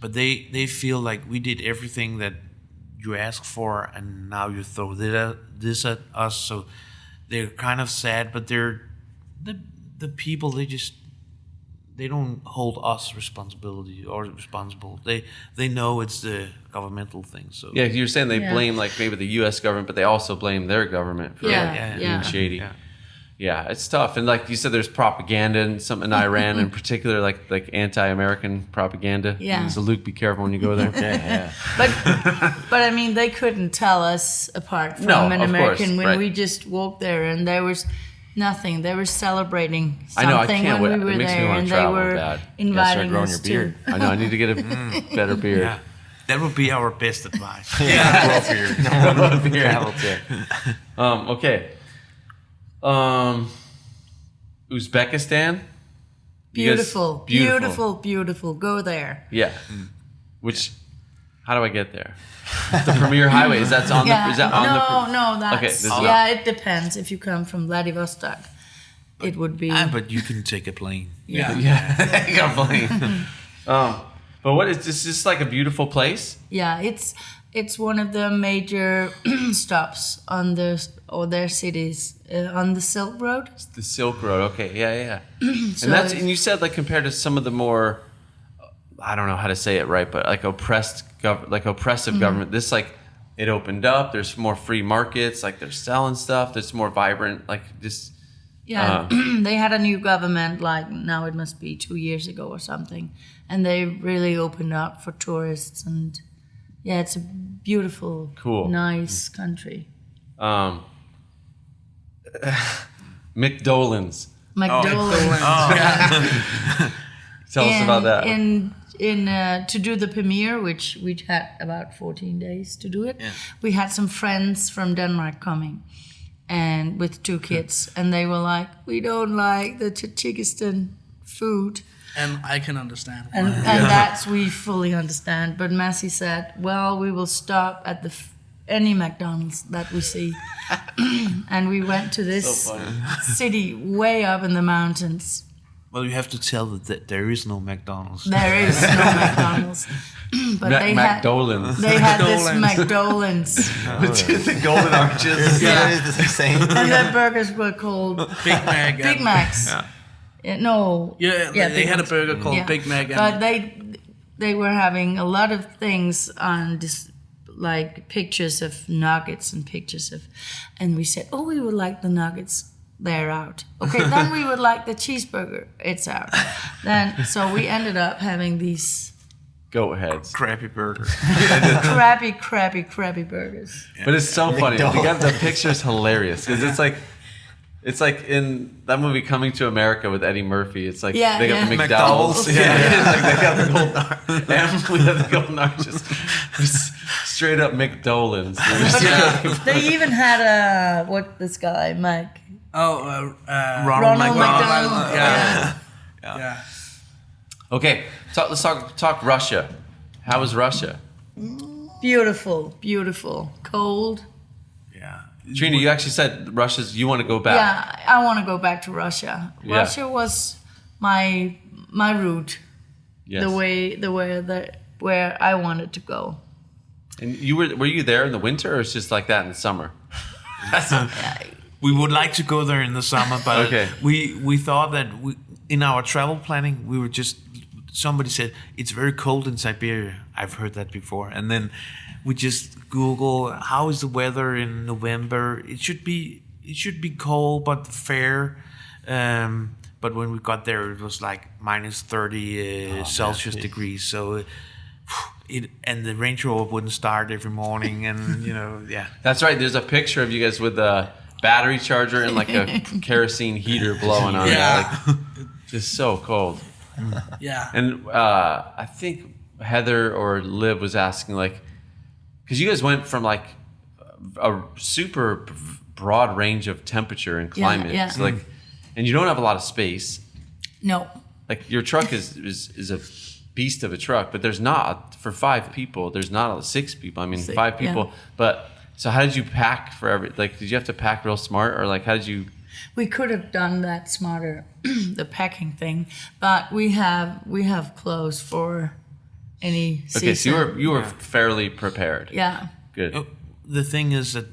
But they feel like we did everything that you asked for, and now you throw this at us. So they're kind of sad, but they're the people. They don't hold us responsible. They know it's the governmental thing. So yeah, you're saying they blame like maybe the U.S. government, but they also blame their government for being shady. Yeah, it's tough. And like you said, there's propaganda and some in Iran in particular, like anti-American propaganda. Yeah. So Luke, be careful when you go there. But I mean, they couldn't tell us apart from an American when we just walked there, and there was nothing. They were celebrating something. I know. I can't wait. when we were It makes me there, want and to they travel were bad. inviting growing us your to. beard. I know. I need to get a better beard. Yeah, that would be our best advice. Travel tip. Okay. Uzbekistan. Beautiful. Go there. Yeah. Which, how do I get there? The premier highway, is that on the? Is that on the? No, that's Okay, this is it depends. If you come from Vladivostok, it would be. But you can take a plane. Yeah. You got a plane. But what is this? Is like a beautiful place? Yeah, it's one of the major stops on their cities on the Silk Road. The Silk Road. Okay. Yeah. So and you said like compared to some of the more, I don't know how to say it right, but like oppressive government. This like it opened up. There's more free markets. Like they're selling stuff. There's more vibrant. Like just. Yeah, they had a new government, like now it must be 2 years ago or something, and they really opened up for tourists, and yeah, it's a beautiful, cool, nice country. McDolans. Tell us about that. To do the premiere, which we had about 14 days to do it, we had some friends from Denmark coming. And with 2 kids, and they were like, "We don't like the Tajikistan food. And I can understand. And that's we fully understand. But Massey said, well, we will stop at any McDonald's that we see. And we went to this city way up in the mountains. Well, you have to tell that there is no McDonald's. There is no McDonald's. But they had this McDonald's. The golden arches. Yeah. It's the same. And the burgers were called Big Mac. Big Macs. No. They Big had a Macs. burger called Big Mac. But they were having a lot of things on this, like pictures of nuggets and we said, oh, we would like the nuggets. They're out. Okay, then we would like the cheeseburger. It's out. So we ended up having these Goat heads. Crappy burger. crappy burgers. But it's so funny. The picture's hilarious because it's like in that movie Coming to America with Eddie Murphy. It's like they got the McDonald's. It's like they got the golden arches. And we have the golden arches. Just straight up McDonald's. They even had this guy, Mike. Ronald McDonald. Yeah. Okay, let's talk Russia. How was Russia? Beautiful. Cold. Yeah. Trina, you actually said you want to go back. Yeah, I want to go back to Russia. Yeah. Russia was my route. Yes. The way where I wanted to go. And were you there in the winter or it's just like that in the summer? We would like to go there in the summer, but Okay. we thought that in our travel planning, we were just, somebody said, it's very cold in Siberia. I've heard that before. And then we just Google, how is the weather in November? It should be cold, but fair. But when we got there, it was like minus 30 Celsius degrees. So and the Range Rover wouldn't start every morning. And, That's right. There's a picture of you guys with a battery charger and like a kerosene heater blowing on it. Like, just so cold. Yeah. And I think Heather or Liv was asking, like, because you guys went from like a super broad range of temperature and climate. Yeah. So like, and you don't have a lot of space. No. Like your truck is a beast of a truck, but there's not for 5 people. There's not 6 people. I mean, 5 people. Yeah. But so how did you pack for did you have to pack real smart or like how did you? We could have done that smarter, the packing thing, but we have clothes for any season. Okay, so you were fairly prepared. Yeah. Good. The thing is that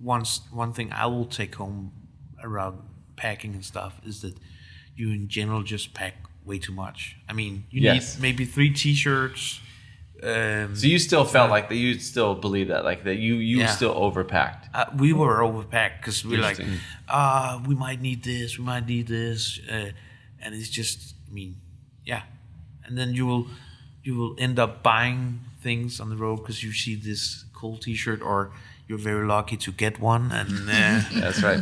one thing I will take home around packing and stuff is that you in general just pack way too much. I mean, you need maybe 3 t-shirts. So you still felt like that. You still believe that, like that. You still overpacked. We were overpacked because we're like, we might need this, and it's just, I mean, and then you will end up buying things on the road because you see this cool T-shirt or you're very lucky to get one, and that's right.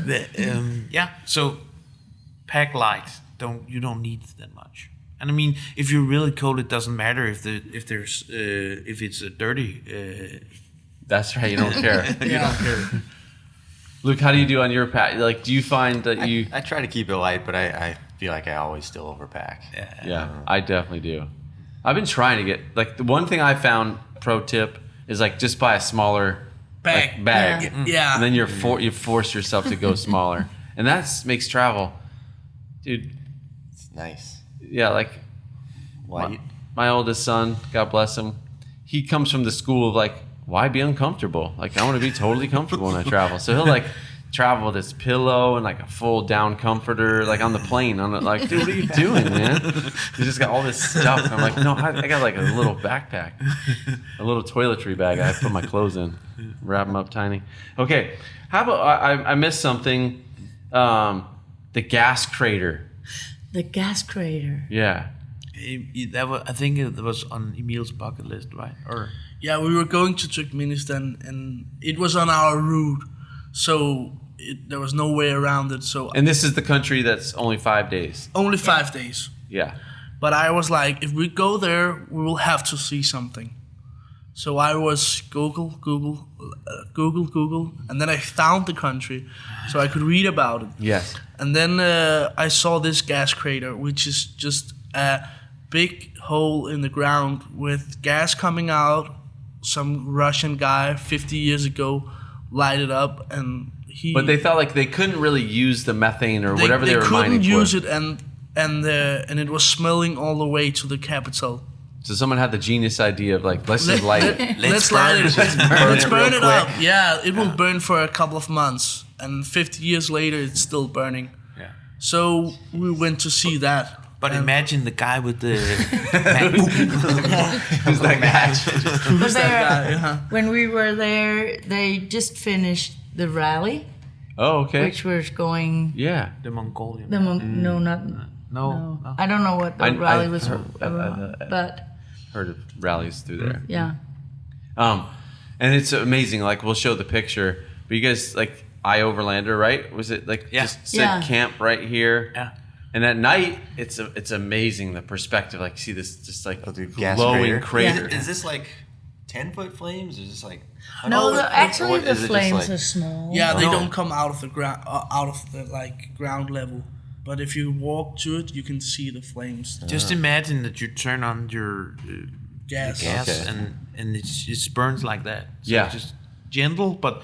So pack light. You don't need that much. And I mean, if you're really cold, it doesn't matter if it's dirty. That's right. You don't care. You don't care. Luke, how do you do on your pack? Like, do you find that you? I try to keep it light, but I feel like I always still overpack. Yeah, I definitely do. I've been trying to get like the one thing I found. Pro tip is like just buy a smaller bag. Yeah. And then you force yourself to go smaller, and that makes travel, dude. It's nice. Yeah, like my oldest son, God bless him, he comes from the school of like, why be uncomfortable? Like I want to be totally comfortable when I travel. So he'll like travel with his pillow and like a full down comforter, like on the plane. I'm like, dude, what are you doing, man? He's just got all this stuff. And I'm like, no, I got like a little backpack, a little toiletry bag. I put my clothes in, wrap them up tiny. Okay, how about I missed something? The gas crater. The gas crater. Yeah. I think it was on Emil's bucket list, right? Or yeah, we were going to Turkmenistan, and it was on our route, so there was no way around it. So And this is the country that's only 5 days. only 5 days. Yeah. But I was like, if we go there, we will have to see something. So I was Google, and then I found the country, so I could read about it. Yes. And then I saw this gas crater, which is just a big hole in the ground with gas coming out. Some Russian guy 50 years ago lighted up, and he. But they thought like they couldn't really use the methane or whatever they were mining couldn't use for. it, and it was smelling all the way to the capital. So someone had the genius idea of like, let's just light it. Let's light it. Let's burn it real up. Yeah, it will burn for a couple of months, and 50 years later, it's still burning. Yeah. So we went to see that. But imagine the guy with the Who's that guy? But there, Yeah. when we were there, they just finished the rally, Oh, okay. which was going. Yeah. the Mongolian. No, not. No. I don't know what the I rally was heard- about, but Heard of rallies through there. yeah. And it's amazing. Like we'll show the picture, but you guys like Overlander, right? Was it like Yeah. just said Yeah. camp right here? Yeah. And at night, it's amazing the perspective. Like see this just like gas glowing crater. crater. Is this like 10-foot flames or is this like? No, actually what- the is it just flames like- are small. Yeah, they No. don't come out of the ground, out of the ground level. But if you walk to it, you can see the flames. Just imagine that you turn on your Gas. gas Okay. and it burns like that. So Yeah. it's just gentle, but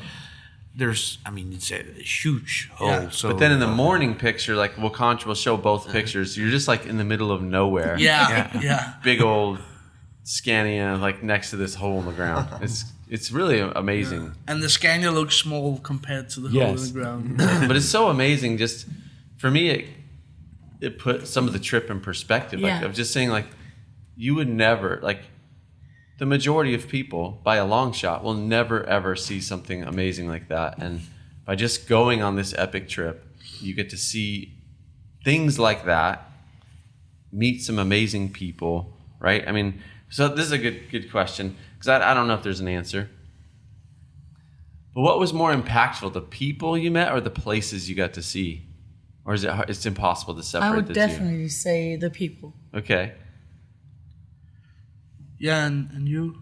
it's a huge hole. Yeah. So, But then in the morning picture, like we'll show both pictures. You're just like in the middle of nowhere. Yeah. Big old Scania like next to this hole in the ground. It's really amazing. And the Scania looks small compared to the hole in Yes. the ground. But it's so amazing. Just for me, it put some of the trip in perspective. Like Yeah. of just saying, like you would never like the majority of people by a long shot will never ever see something amazing like that. And by just going on this epic trip, you get to see things like that, meet some amazing people, right? I mean, so this is a good question because I don't know if there's an answer. But what was more impactful, the people you met or the places you got to see? Or is it's impossible to separate I would the definitely say the people. two? Okay. Yeah, and you?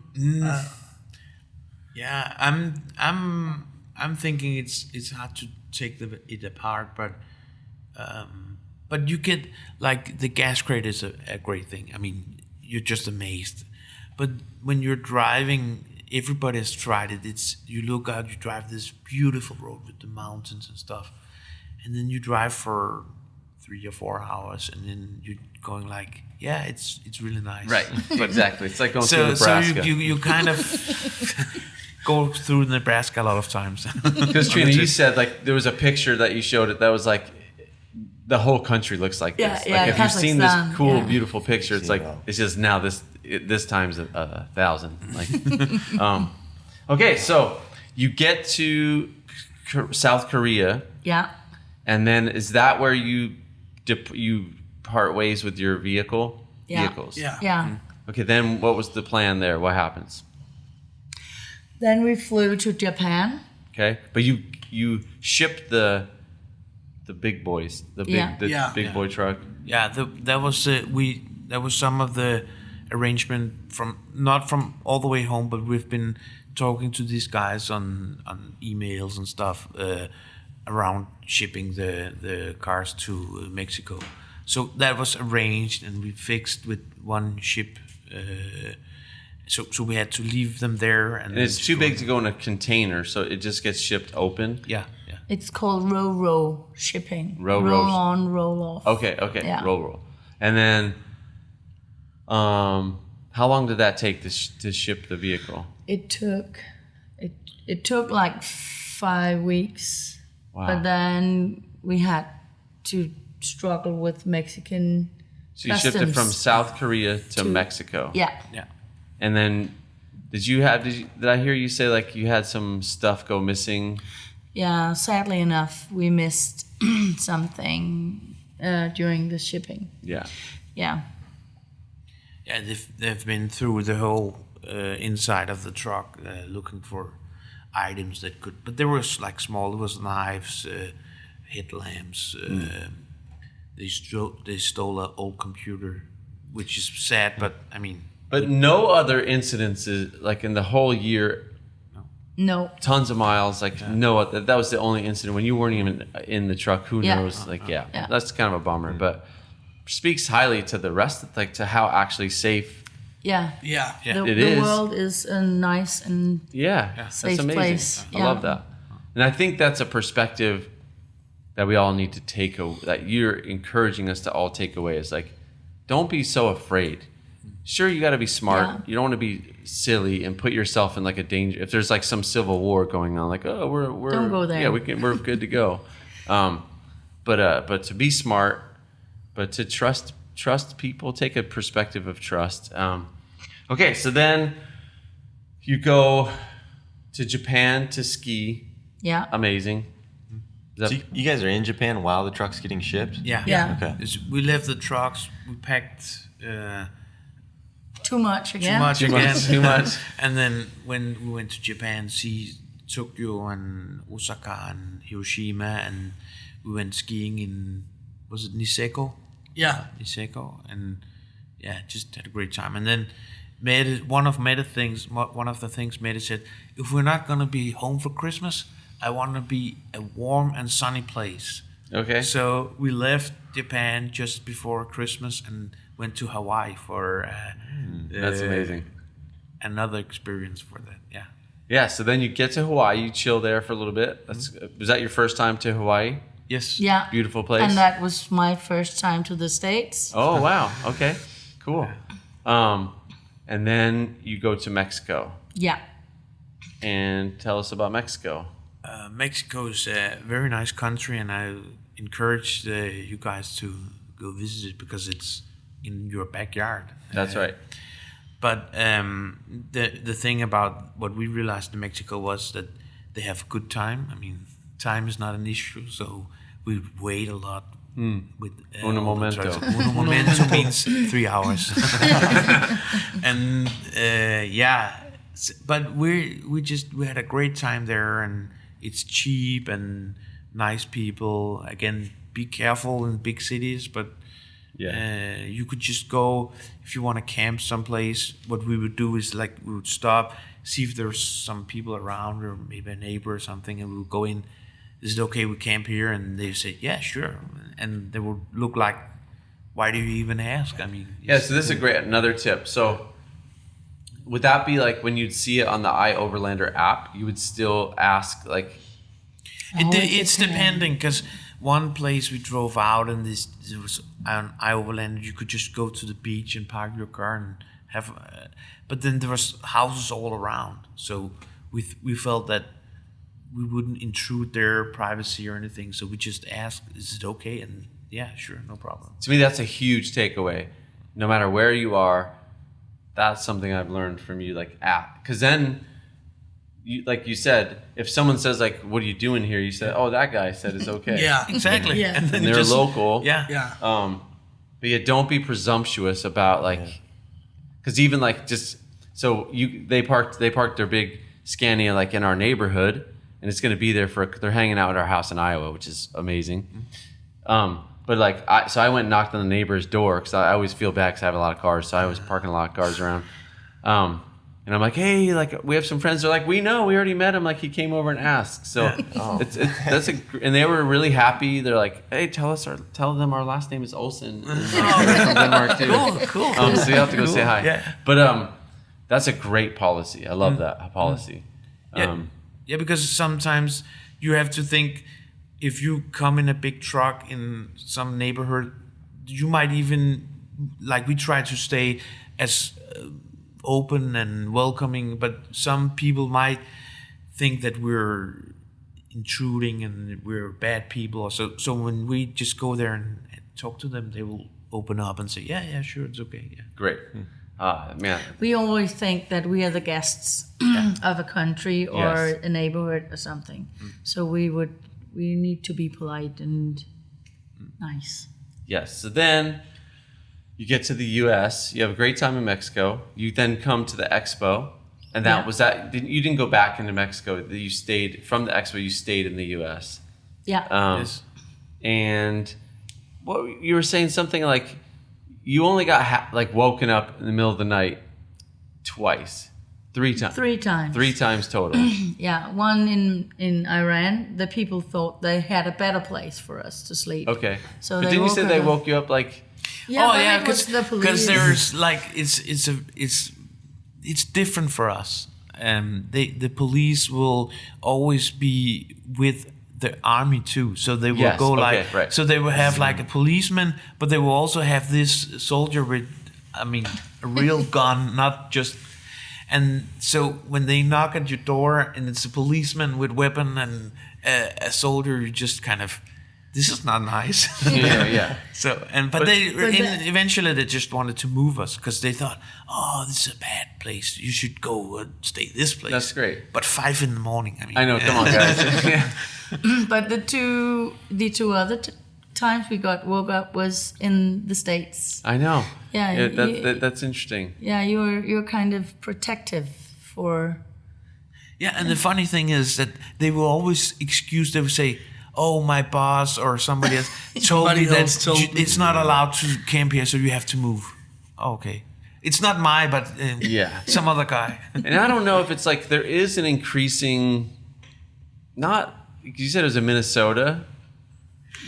yeah, I'm thinking it's hard to take it apart, but you get like the gas crate is a great thing. I mean, you're just amazed. But when you're driving, everybody has tried it. You look out, you drive this beautiful road with the mountains and stuff, and then you drive for 3 or 4 hours, and then you're going like, yeah, it's really nice. Right. Exactly. It's like going through So Nebraska. you kind of go through Nebraska a lot of times. Because Trina, you said like there was a picture that you showed it that was like the whole country looks like Yeah, this. yeah, Like if you've seen this Kazakhstan, cool, yeah. beautiful picture, it's like it's just now this times 1,000. Like, okay, so you get to South Korea, Yeah. and then is that where you part ways with your vehicles? Yeah. Yeah. Okay, then what was the plan there? What happens? Then we flew to Japan. Okay, but you shipped the big boys, the big Yeah. big boy truck. Yeah, that was some of the arrangement not from all the way home, but we've been talking to these guys on emails and stuff around shipping the cars to Mexico. So that was arranged, and we fixed with one ship. So we had to leave them there, and And it's too big to go in a container, so it just gets shipped open. Yeah. It's called roll shipping. Roll roll on, roll off. Okay, Yeah. roll. And then, how long did that take to ship the vehicle? It took like 5 weeks. Wow. But then we had to struggle with Mexican So you shipped it customs. from South Korea to Mexico. Yeah. Yeah. And then, did I hear you say like you had some stuff go missing? Yeah, sadly enough, we missed something during the shipping. Yeah. Yeah. Yeah, they've been through the whole inside of the truck looking for items that could, but there was like small. There was knives, headlamps. They stole an old computer, which is sad. But I mean, But no other incidences, like in the whole year, No. tons of miles, like no other. That was the only incident when you weren't even in the truck. Who Yeah. knows? Like, yeah, Yeah. that's kind of a bummer, but speaks highly to the rest, like to how actually safe. Yeah. Yeah. Yeah. It The is. world is a nice and Yeah, that's safe amazing. place. I Yeah. love that, and I think that's a perspective that we all need to take. That you're encouraging us to all take away is like, don't be so afraid. Sure, you got to be smart. Yeah. You don't want to be silly and put yourself in like a danger. If there's like some civil war going on, like we're Don't go there. Yeah, we're good to go. But to be smart, but to trust people, take a perspective of trust. Okay, so then you go to Japan to ski. yeah. Amazing. Is that- So you guys are in Japan while the truck's getting shipped? Yeah. Yeah. Okay. We left the trucks. We packed Too much again. too much Too again. much, too much. And then when we went to Japan, see Tokyo and Osaka and Hiroshima, and we went skiing in, was it Niseko? Yeah. Niseko, and yeah, just had a great time. And then one of the things Mette said, if we're not gonna be home for Christmas, I want to be a warm and sunny place. Okay. So we left Japan just before Christmas and went to Hawaii for That's amazing. another experience for that. Yeah. Yeah. So then you get to Hawaii. You chill there for a little bit. Was that your first time to Hawaii? Yes. Yeah. Beautiful place. And that was my first time to the States. Oh wow. Okay. Cool. And then you go to Mexico Yeah. and tell us about Mexico. Mexico is a very nice country, and I encourage you guys to go visit it because it's in your backyard. That's right. But the thing about what we realized in Mexico was that they have a good time. I mean, time is not an issue, so we wait a lot. With Uno all the momento. trucks. Uno momento means 3 hours. And but we had a great time there, and it's cheap and nice people. Again, be careful in big cities, but you could just go if you want to camp someplace. What we would do is like we would stop, see if there's some people around or maybe a neighbor or something, and we would go in. Is it okay we camp here? And they say, yeah, sure. And they would look like, why do you even ask? I mean, Yeah. So this is another tip. So would that be like when you'd see it on the iOverlander app, you would still ask like, it's depending, because one place we drove out and there was on iOverlander, you could just go to the beach and park your car and have, but then there was houses all around. So we felt that we wouldn't intrude their privacy or anything. So we just asked, is it okay? And yeah, sure, no problem. to me, that's a huge takeaway. No matter where you are, that's something I've learned from you, like app. Because then, like you said, if someone says like, "What are you doing here?" You said, "Oh, that guy said it's okay." Yeah. Exactly. Yeah. And then and you they're just, local. Yeah. Yeah. But yeah, don't be presumptuous about like, because even like just so they parked their big Scania like in our neighborhood, and it's going to be there they're hanging out at our house in Iowa, which is amazing. But like, I went and knocked on the neighbor's door because I always feel bad because I have a lot of cars, so I was parking a lot of cars around. And I'm like, hey, like we have some friends. They're like, we know, we already met him. Like he came over and asked. So and they were really happy. They're like, hey, tell them our last name is Olsen. And they're from Denmark too. Cool. So you have to go say hi. Yeah. But that's a great policy. I love that policy. Yeah, because sometimes you have to think, if you come in a big truck in some neighborhood, you might even, like we try to stay as open and welcoming, but some people might think that we're intruding and we're bad people. So when we just go there and talk to them, they will open up and say, yeah, sure, it's okay. Yeah. Great. Man. We always think that we are the guests of a country or Yes. a neighborhood or something. So we need to be polite and nice. Yes. So then you get to the U.S. You have a great time in Mexico. You then come to the expo, and that Yeah. was that. You didn't go back into Mexico. You stayed from the expo. You stayed in the U.S. Yeah. Yes. And what you were saying something like you only got like woken up in the middle of the night twice, 3 times. 3 times. 3 times total. Yeah, one in Iran. The people thought they had a better place for us to sleep. Okay. So But they didn't you woke say us they up. woke you up like? Yeah, oh but yeah, it was the police. because there's like it's different for us. The police will always be with the army too, so they will Yes, go okay, like right. so they will have like a policeman, but they will also have this soldier with, I mean, a real gun, not just. And so when they knock at your door and it's a policeman with weapon and a soldier, you just kind of, this is not nice. Yeah. So eventually they just wanted to move us because they thought, oh, this is a bad place. You should go and stay this place. That's great. But 5 a.m. I mean, I know. Come on, guys. Yeah. But the two other times we got woke up was in the States. I know. Yeah, That's interesting. Yeah, you're kind of protective for. Yeah, and the funny thing is that they will always excuse. They will say, "Oh, my boss or somebody else told me Somebody that else told me." it's not allowed to camp here, so you have to move." Oh, okay, it's not but some other guy. And I don't know if it's like there is an increasing, not, you said it was in Minnesota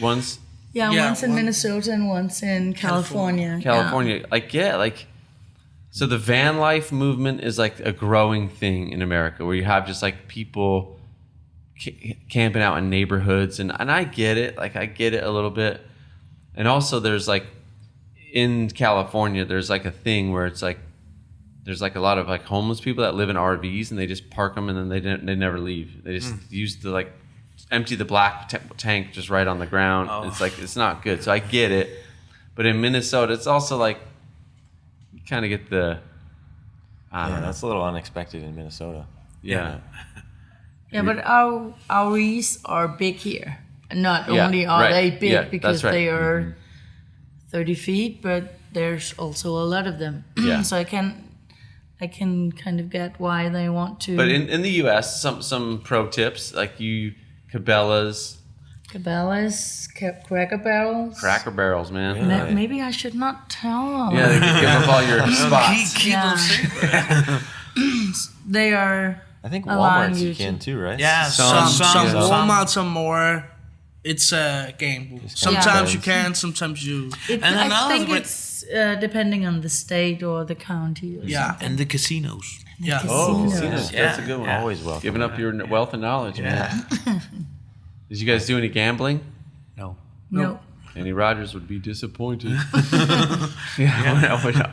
once. Yeah, Yeah, once in one- Minnesota and once in California. California. So the van life movement is like a growing thing in America where you have just like people camping out in neighborhoods. And I get it. Like, I get it a little bit. And also there's like, in California, there's like a thing where it's like, there's like a lot of like homeless people that live in RVs and they just park them and then they never leave. They just use the like, empty the black tank just right on the ground. Oh. It's like, it's not good. So I get it. But in Minnesota, it's also like, you kind of get the, I don't know. That's a little unexpected in Minnesota. Yeah. Yeah, but our RVs are big here. Not Yeah, only are right. they big Yeah, because that's right. they are 30 feet, but there's also a lot of them. Yeah. So I can kind of get why they want to. But in the U.S., some pro tips, like Cabela's, Cracker Barrels. Cracker Barrels, man. Maybe I should not tell them. Yeah, they can give up all your spots. Keep them Yeah. They are. I think allowing Walmart's you you can to- too, right? Yeah, Some yeah. Walmart, some more. It's a gamble. Sometimes you depends. can, sometimes you. And I another think way- it's depending on the state or the county. Or Yeah. and the casinos. Yeah. Oh, Casinos. casinos. Yeah. That's a good one. Yeah. Always welcome. Giving up your wealth and knowledge, man. Did you guys do any gambling? No. No. Andy Rogers would be disappointed. Yeah.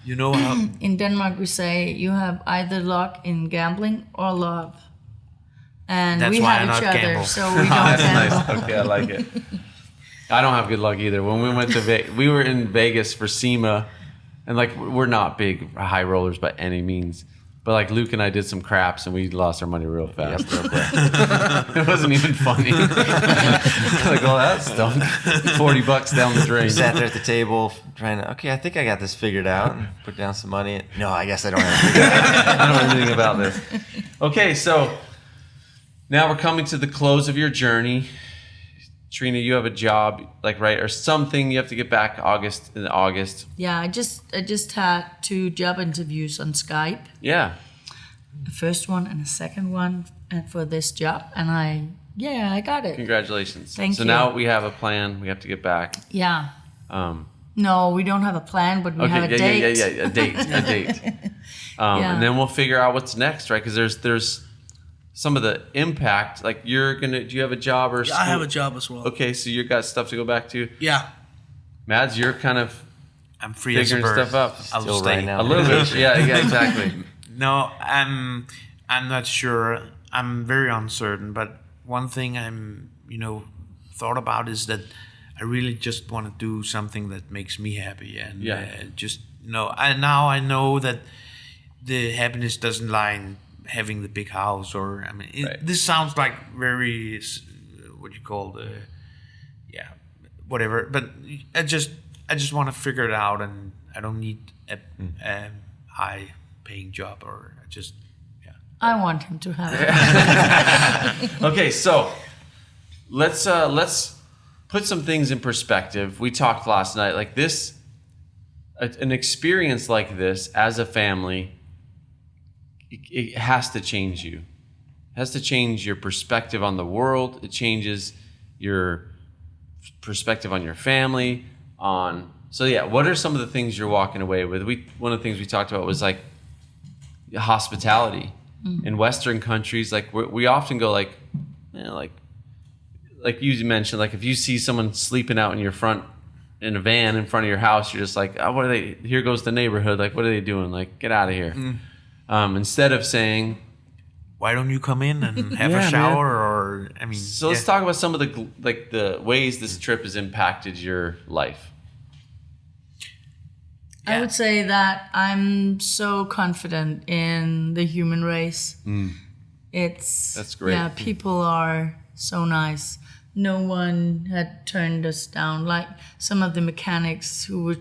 You know how? In Denmark, we say you have either luck in gambling or love. And That's we why have I each not other, gamble. so we don't That's gamble. nice. Okay, I like it. I don't have good luck either. When we went to we were in Vegas for SEMA, and like we're not big high rollers by any means, but like Luke and I did some craps and we lost our money real fast. It wasn't even funny. Like, oh, that stunk. $40 down the drain. Sat there at the table trying to, okay, I think I got this figured out. And put down some money. No, I guess I don't have it figured out. I don't know anything about this. Okay, so now we're coming to the close of your journey. Trina, you have a job, like, right, or something you have to get back in August. Yeah, I just had 2 job interviews on Skype. Yeah. The first one and the second one for this job, and I got it. Congratulations. Thank so you. now we have a plan. We have to get back. Yeah. Um, No, we don't have a plan, but we have a date. Yeah, a date. Yeah. And then we'll figure out what's next, right? Because there's some of the impact. Like, do you have a job or Yeah, I have a job as well. Okay, so you got stuff to go back to. Yeah. Mads, you're kind of I'm free as a figuring bird. stuff up. I'll Still stay. right now. A little bit. Yeah, exactly. No, I'm not sure. I'm very uncertain. But one thing I'm thought about is that I really just want to do something that makes me happy, and I know that the happiness doesn't lie in having the big house, or Right. this sounds like very whatever. But I just want to figure it out, and I don't need a high paying job, or I want him to have it. Okay, so let's put some things in perspective. We talked last night, like this. an experience like this as a family, it has to change you. It has to change your perspective on the world. It changes your perspective on your family. So yeah, what are some of the things you're walking away with? One of the things we talked about was like hospitality. In Western countries, like we often go like, like you mentioned, like if you see someone sleeping out in a van in front of your house, you're just like, oh, what are they? Here goes the neighborhood. Like, what are they doing? Like, get out of here. Instead of saying, why don't you come in and have Yeah, a shower? man. Or I mean, so let's talk about some of the ways this trip has impacted your life. I would say that I'm so confident in the human race. That's great. Yeah, people are so nice. No one had turned us down. Like some of the mechanics who were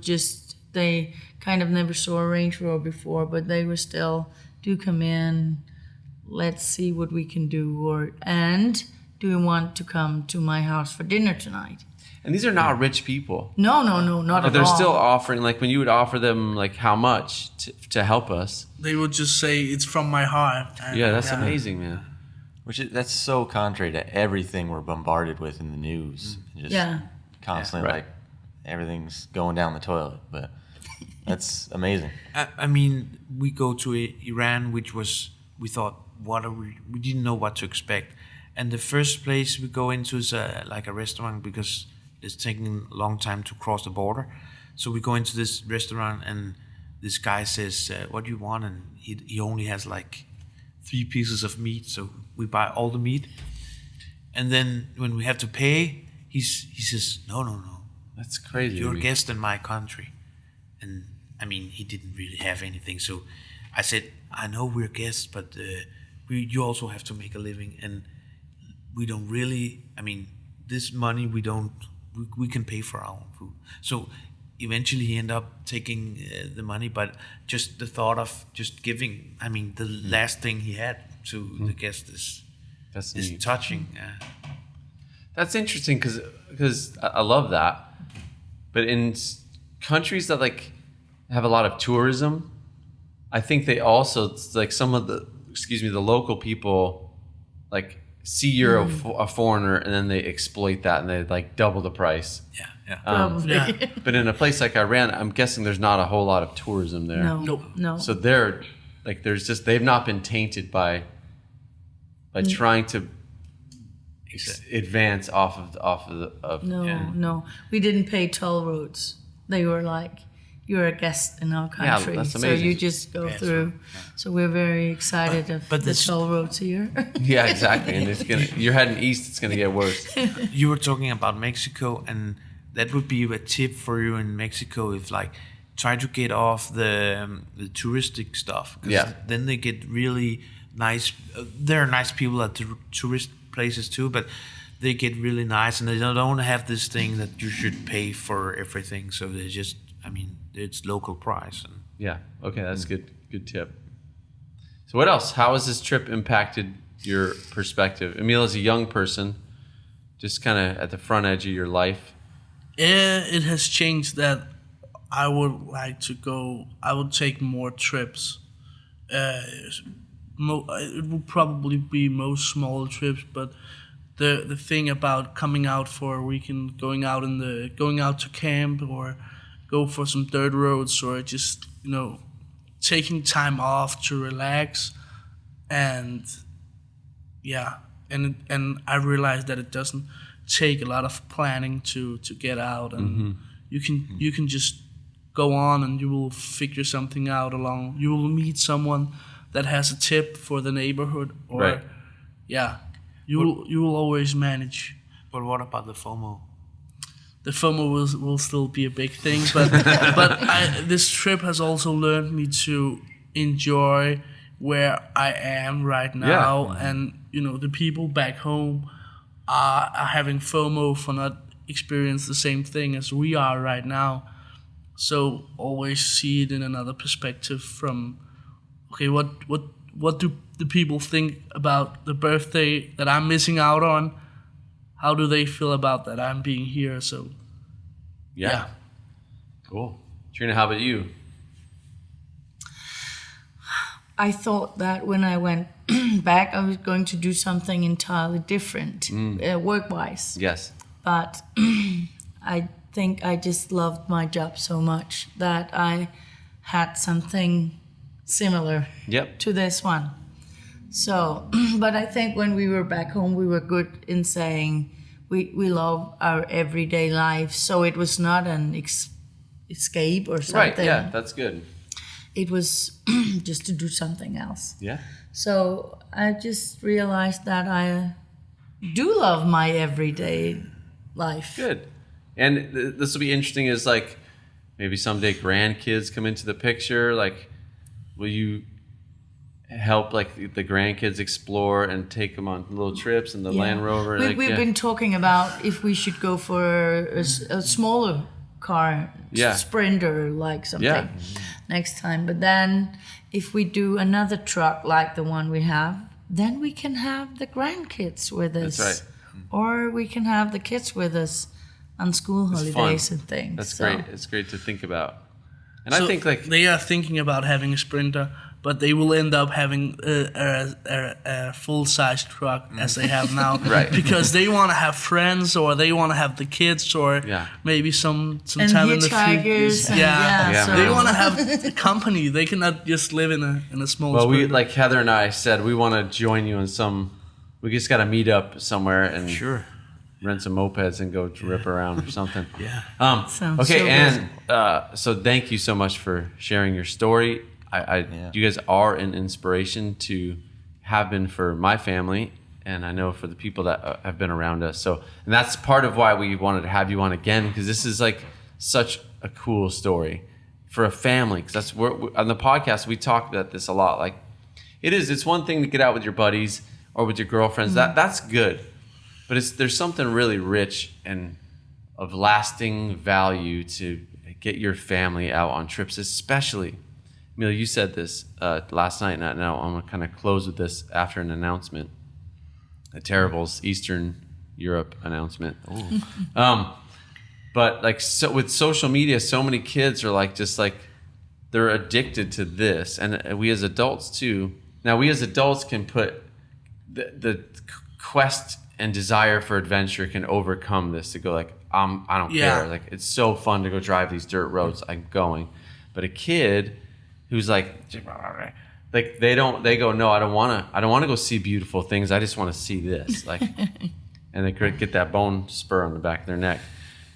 they kind of never saw a Range Rover before, but they were still, do come in, let's see what we can do. And do you want to come to my house for dinner tonight? And these are not rich people. No, not at But they're all. still offering, like when you would offer them like how much to help us. They would just say it's from my heart. And Yeah, that's amazing, man. That's so contrary to everything we're bombarded with in the news. Just constantly right. like everything's going down the toilet. But that's amazing. I mean, we go to Iran, which was, we thought, we didn't know what to expect. And the first place we go into is like a restaurant because it's taking a long time to cross the border. So we go into this restaurant and this guy says, what do you want? And he only has like 3 pieces of meat. So we buy all the meat. And then when we have to pay, he says, no. That's crazy. You're a guest in my country. And I mean, he didn't really have anything. So I said, I know we're guests, but you also have to make a living. And we don't really, I mean, this money we can pay for our own food. So eventually he ended up taking the money, but just the thought of just giving, I mean, the last thing he had to the guest is neat. touching. That's interesting because I love that. But in countries that like have a lot of tourism, I think they also, like some of the local people like see you're a foreigner and then they exploit that and they like double the price. Yeah. Probably. But in a place like Iran, I'm guessing there's not a whole lot of tourism there. No. So they're like, they've not been tainted by trying to advance off of No. We didn't pay toll roads. They were like, you're a guest in our country. that's so amazing. you just go through. So we're very excited of the toll roads here. Yeah, exactly. And you're heading east, it's gonna get worse. You were talking about Mexico, and that would be a tip for you in Mexico if like try to get off the touristic stuff. Yeah. Then they get really nice. There are nice people at the tourist places too, but they get really nice and they don't have this thing that you should pay for everything. So they just, I mean, it's local price. And Yeah. Okay, that's good tip. So what else? How has this trip impacted your perspective? Emil, as a young person, just kind of at the front edge of your life. Yeah, it has changed that I would like to go. I would take more trips. It would probably be most small trips, but the thing about coming out for a weekend, going out to camp or go for some dirt roads or just taking time off to relax, and and I realized that it doesn't take a lot of planning to get out, and you can just go on and you will figure something out along. You will meet someone that has a tip for the neighborhood, or Right. you will always manage. but what about the FOMO? The FOMO will still be a big thing, but this trip has also learned me to enjoy where I am right now, and the people back home are having FOMO for not experiencing the same thing as we are right now. So always see it in another perspective from, okay, what do the people think about the birthday that I'm missing out on? How do they feel about that I'm being here? So, Yeah. Cool. Trina, how about you? I thought that when I went back, I was going to do something entirely different, work-wise. Yes. But I think I just loved my job so much that I had something similar Yep. to this one. So, but I think when we were back home, we were good in saying we love our everyday life. So it was not an escape or something. Right. Yeah, that's good. It was just to do something else. Yeah. So I just realized that I do love my everyday life. Good. And this will be interesting is like maybe someday grandkids come into the picture. Like, will you help like the grandkids explore and take them on little trips in the Land Rover? We've been talking about if we should go for a smaller car, Sprinter, like something next time. But then if we do another truck like the one we have, then we can have the grandkids with us. That's right. Or we can have the kids with us on school holidays and things. That's great. It's great to think about. And So I think like they are thinking about having a Sprinter, but they will end up having a full-size truck as they have now, Right. Because they want to have friends, or they want to have the kids, or maybe some and time in the hitchhikers. future. Yeah, So They want to have company. They cannot just live in a small. well, we Sprinter. like Heather and I said we want to join you in some. We just got to meet up somewhere and rent some mopeds and go rip around or something. Sounds Okay, so and so thank you so much for sharing your story. You guys are an inspiration to have been for my family, and I know for the people that have been around us. So, and that's part of why we wanted to have you on again, because this is like such a cool story for a family. Because that's where on the podcast we talk about this a lot. Like, it's one thing to get out with your buddies or with your girlfriends. That's good, but there's something really rich and of lasting value to get your family out on trips, especially. Emil, you said this last night, and now I'm going to kind of close with this after an announcement. A Terrible's Eastern Europe announcement. But like so with social media, so many kids are like just like they're addicted to this, and we as adults too. Now we as adults can put the quest and desire for adventure can overcome this to go like I don't care. Like it's so fun to go drive these dirt roads. I'm going, but a kid who's like they go no, I don't want to go see beautiful things. I just want to see this like, and they could get that bone spur on the back of their neck.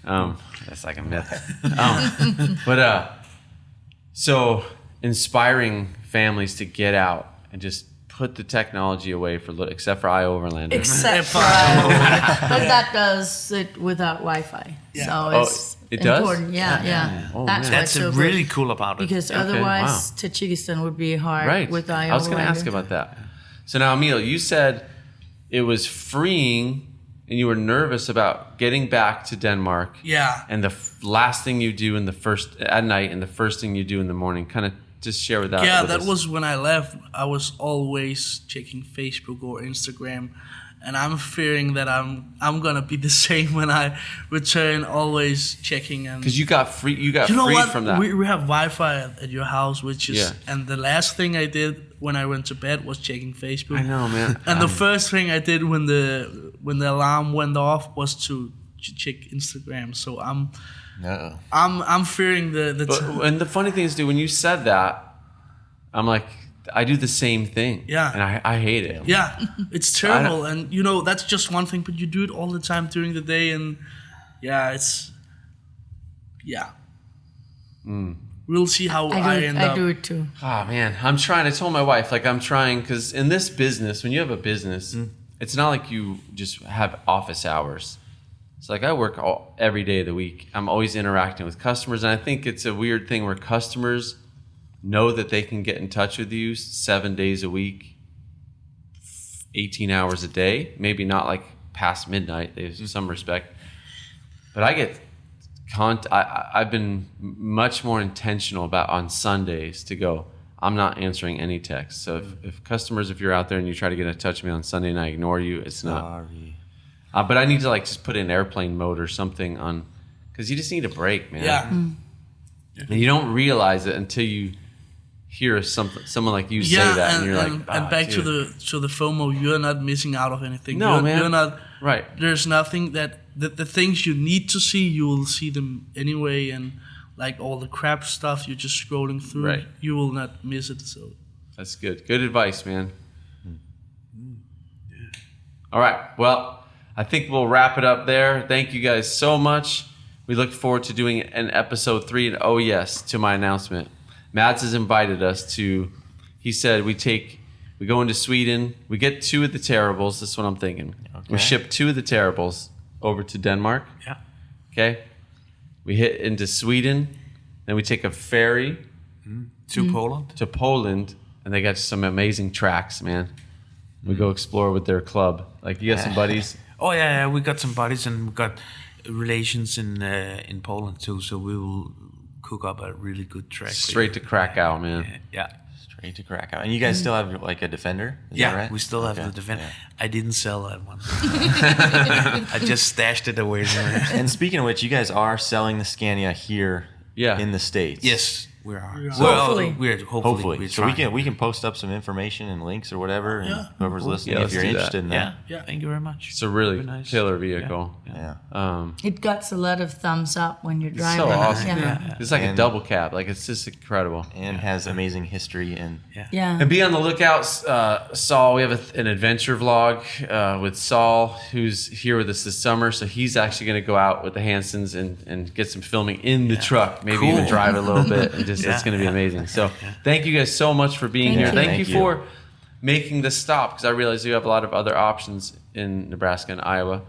That's like a myth. So inspiring families to get out and just put the technology away except for Overlander. Except for but that does it without Wi-Fi. Yeah. So it's it does? important. Yeah. Oh, That's man. what's so good. really cool about it. Because otherwise, Tajikistan would be hard Right. with I was going to ask about that. So now, Emil, you said it was freeing and you were nervous about getting back to Denmark. Yeah. And the last thing you do at night and the first thing you do in the morning. Kind of just share with that. Yeah, with that us. was when I left. I was always checking Facebook or Instagram, and I'm fearing that I'm gonna be the same when I return. Always checking, and because you got free. You got you know freed what? from that. We have Wi-Fi at your house, which is. Yeah. And the last thing I did when I went to bed was checking Facebook. I know, man. And the first thing I did when the alarm went off was to check Instagram. So I'm fearing and the funny thing is, dude, when you said that, I'm like, I do the same thing. Yeah. And I hate it. Yeah, it's terrible, and that's just one thing, but you do it all the time during the day, and we'll see how I end up. I do it too. Oh man, I'm trying. I told my wife I'm trying because in this business, when you have a business, it's not like you just have office hours. It's like I work every day of the week. I'm always interacting with customers, and I think it's a weird thing where customers know that they can get in touch with you 7 days a week, 18 hours a day. Maybe not like past midnight. There's some respect, but I get I've been much more intentional about on Sundays to go. I'm not answering any texts. So if customers, if you're out there and you try to get in touch with me on Sunday and I ignore you, it's not. Sorry. But I need to just put in airplane mode or something on, because you just need a break, man. Yeah. And you don't realize it until you hear someone like you say that, and you're like, and back to the FOMO, you're not missing out of anything. No, man. You're not right. There's nothing that the things you need to see, you will see them anyway, and like all the crap stuff you're just scrolling through, Right. you will not miss it. So That's good. Good advice, man. All right. Well, I think we'll wrap it up there. Thank you guys so much. We look forward to doing an episode 3. And oh yes, to my announcement, Mads has invited us to. He said we go into Sweden. We get 2 of the Terribles. This is what I'm thinking. Okay. We ship 2 of the Terribles over to Denmark. Yeah. Okay. We hit into Sweden. Then we take a ferry To Poland. to Poland, and they got some amazing tracks, man. We go explore with their club. Like, you got some buddies? Oh yeah, we got some buddies and we got relations in Poland too. So we will cook up a really good track. for Straight you. to Krakow, man. Yeah. Straight to Krakow. And you guys still have like a Defender? Is Yeah, that right? we still have Okay. the Defender. Yeah. I didn't sell that one. I just stashed it away. And speaking of which, you guys are selling the Scania here in the States. Yes, we are. Hopefully. We're Hopefully. We're So trying. we can post up some information and links or whatever, and whoever's listening, Yeah, if you're let's do interested in that. Yeah. Thank you very much. It's a really Very nice. killer vehicle. Yeah. It gets a lot of thumbs up when you're It's driving. so awesome. Yeah. It's like a And- double cab. Like, it's just incredible. And has amazing history and Yeah. And be on the lookout, Saul. We have an adventure vlog with Saul, who's here with us this summer. So he's actually going to go out with the Hansens and get some filming in the truck. Maybe even drive a little bit. And just it's going to be amazing. So thank you guys so much for being Thank here. you. Thank Thank you you. for making this stop, because I realize you have a lot of other options in Nebraska and Iowa.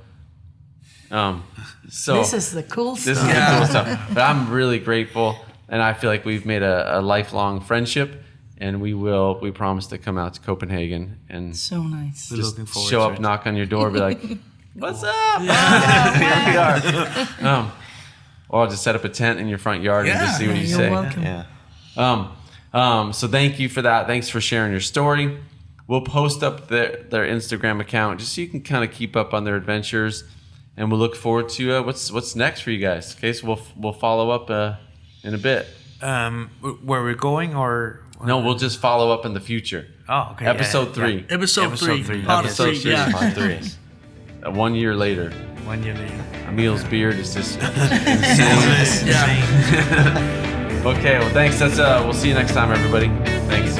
So This is the cool This stuff. is the cool stuff. But I'm really grateful, and I feel like we've made a lifelong friendship, and we promise to come out to Copenhagen and So nice. We're just looking forward show to up, it. knock on your door, be like, "What's up?" Here we are. Or I'll just set up a tent in your front yard and just see what you You're say. welcome. yeah. So thank you for that. Thanks for sharing your story. We'll post up their Instagram account just so you can kind of keep up on their adventures, and we'll look forward to what's next for you guys. Okay, so we'll follow up in a bit. Where we're going, or No, we'll just follow up in the future. Oh, okay. Episode 3. episode 3, Yeah. part Episode 3, 3. yeah. Part 3. 1 year later, 1 year later. Emil's beard is just Yeah. okay. Well, thanks. We'll see you next time, everybody. Thanks.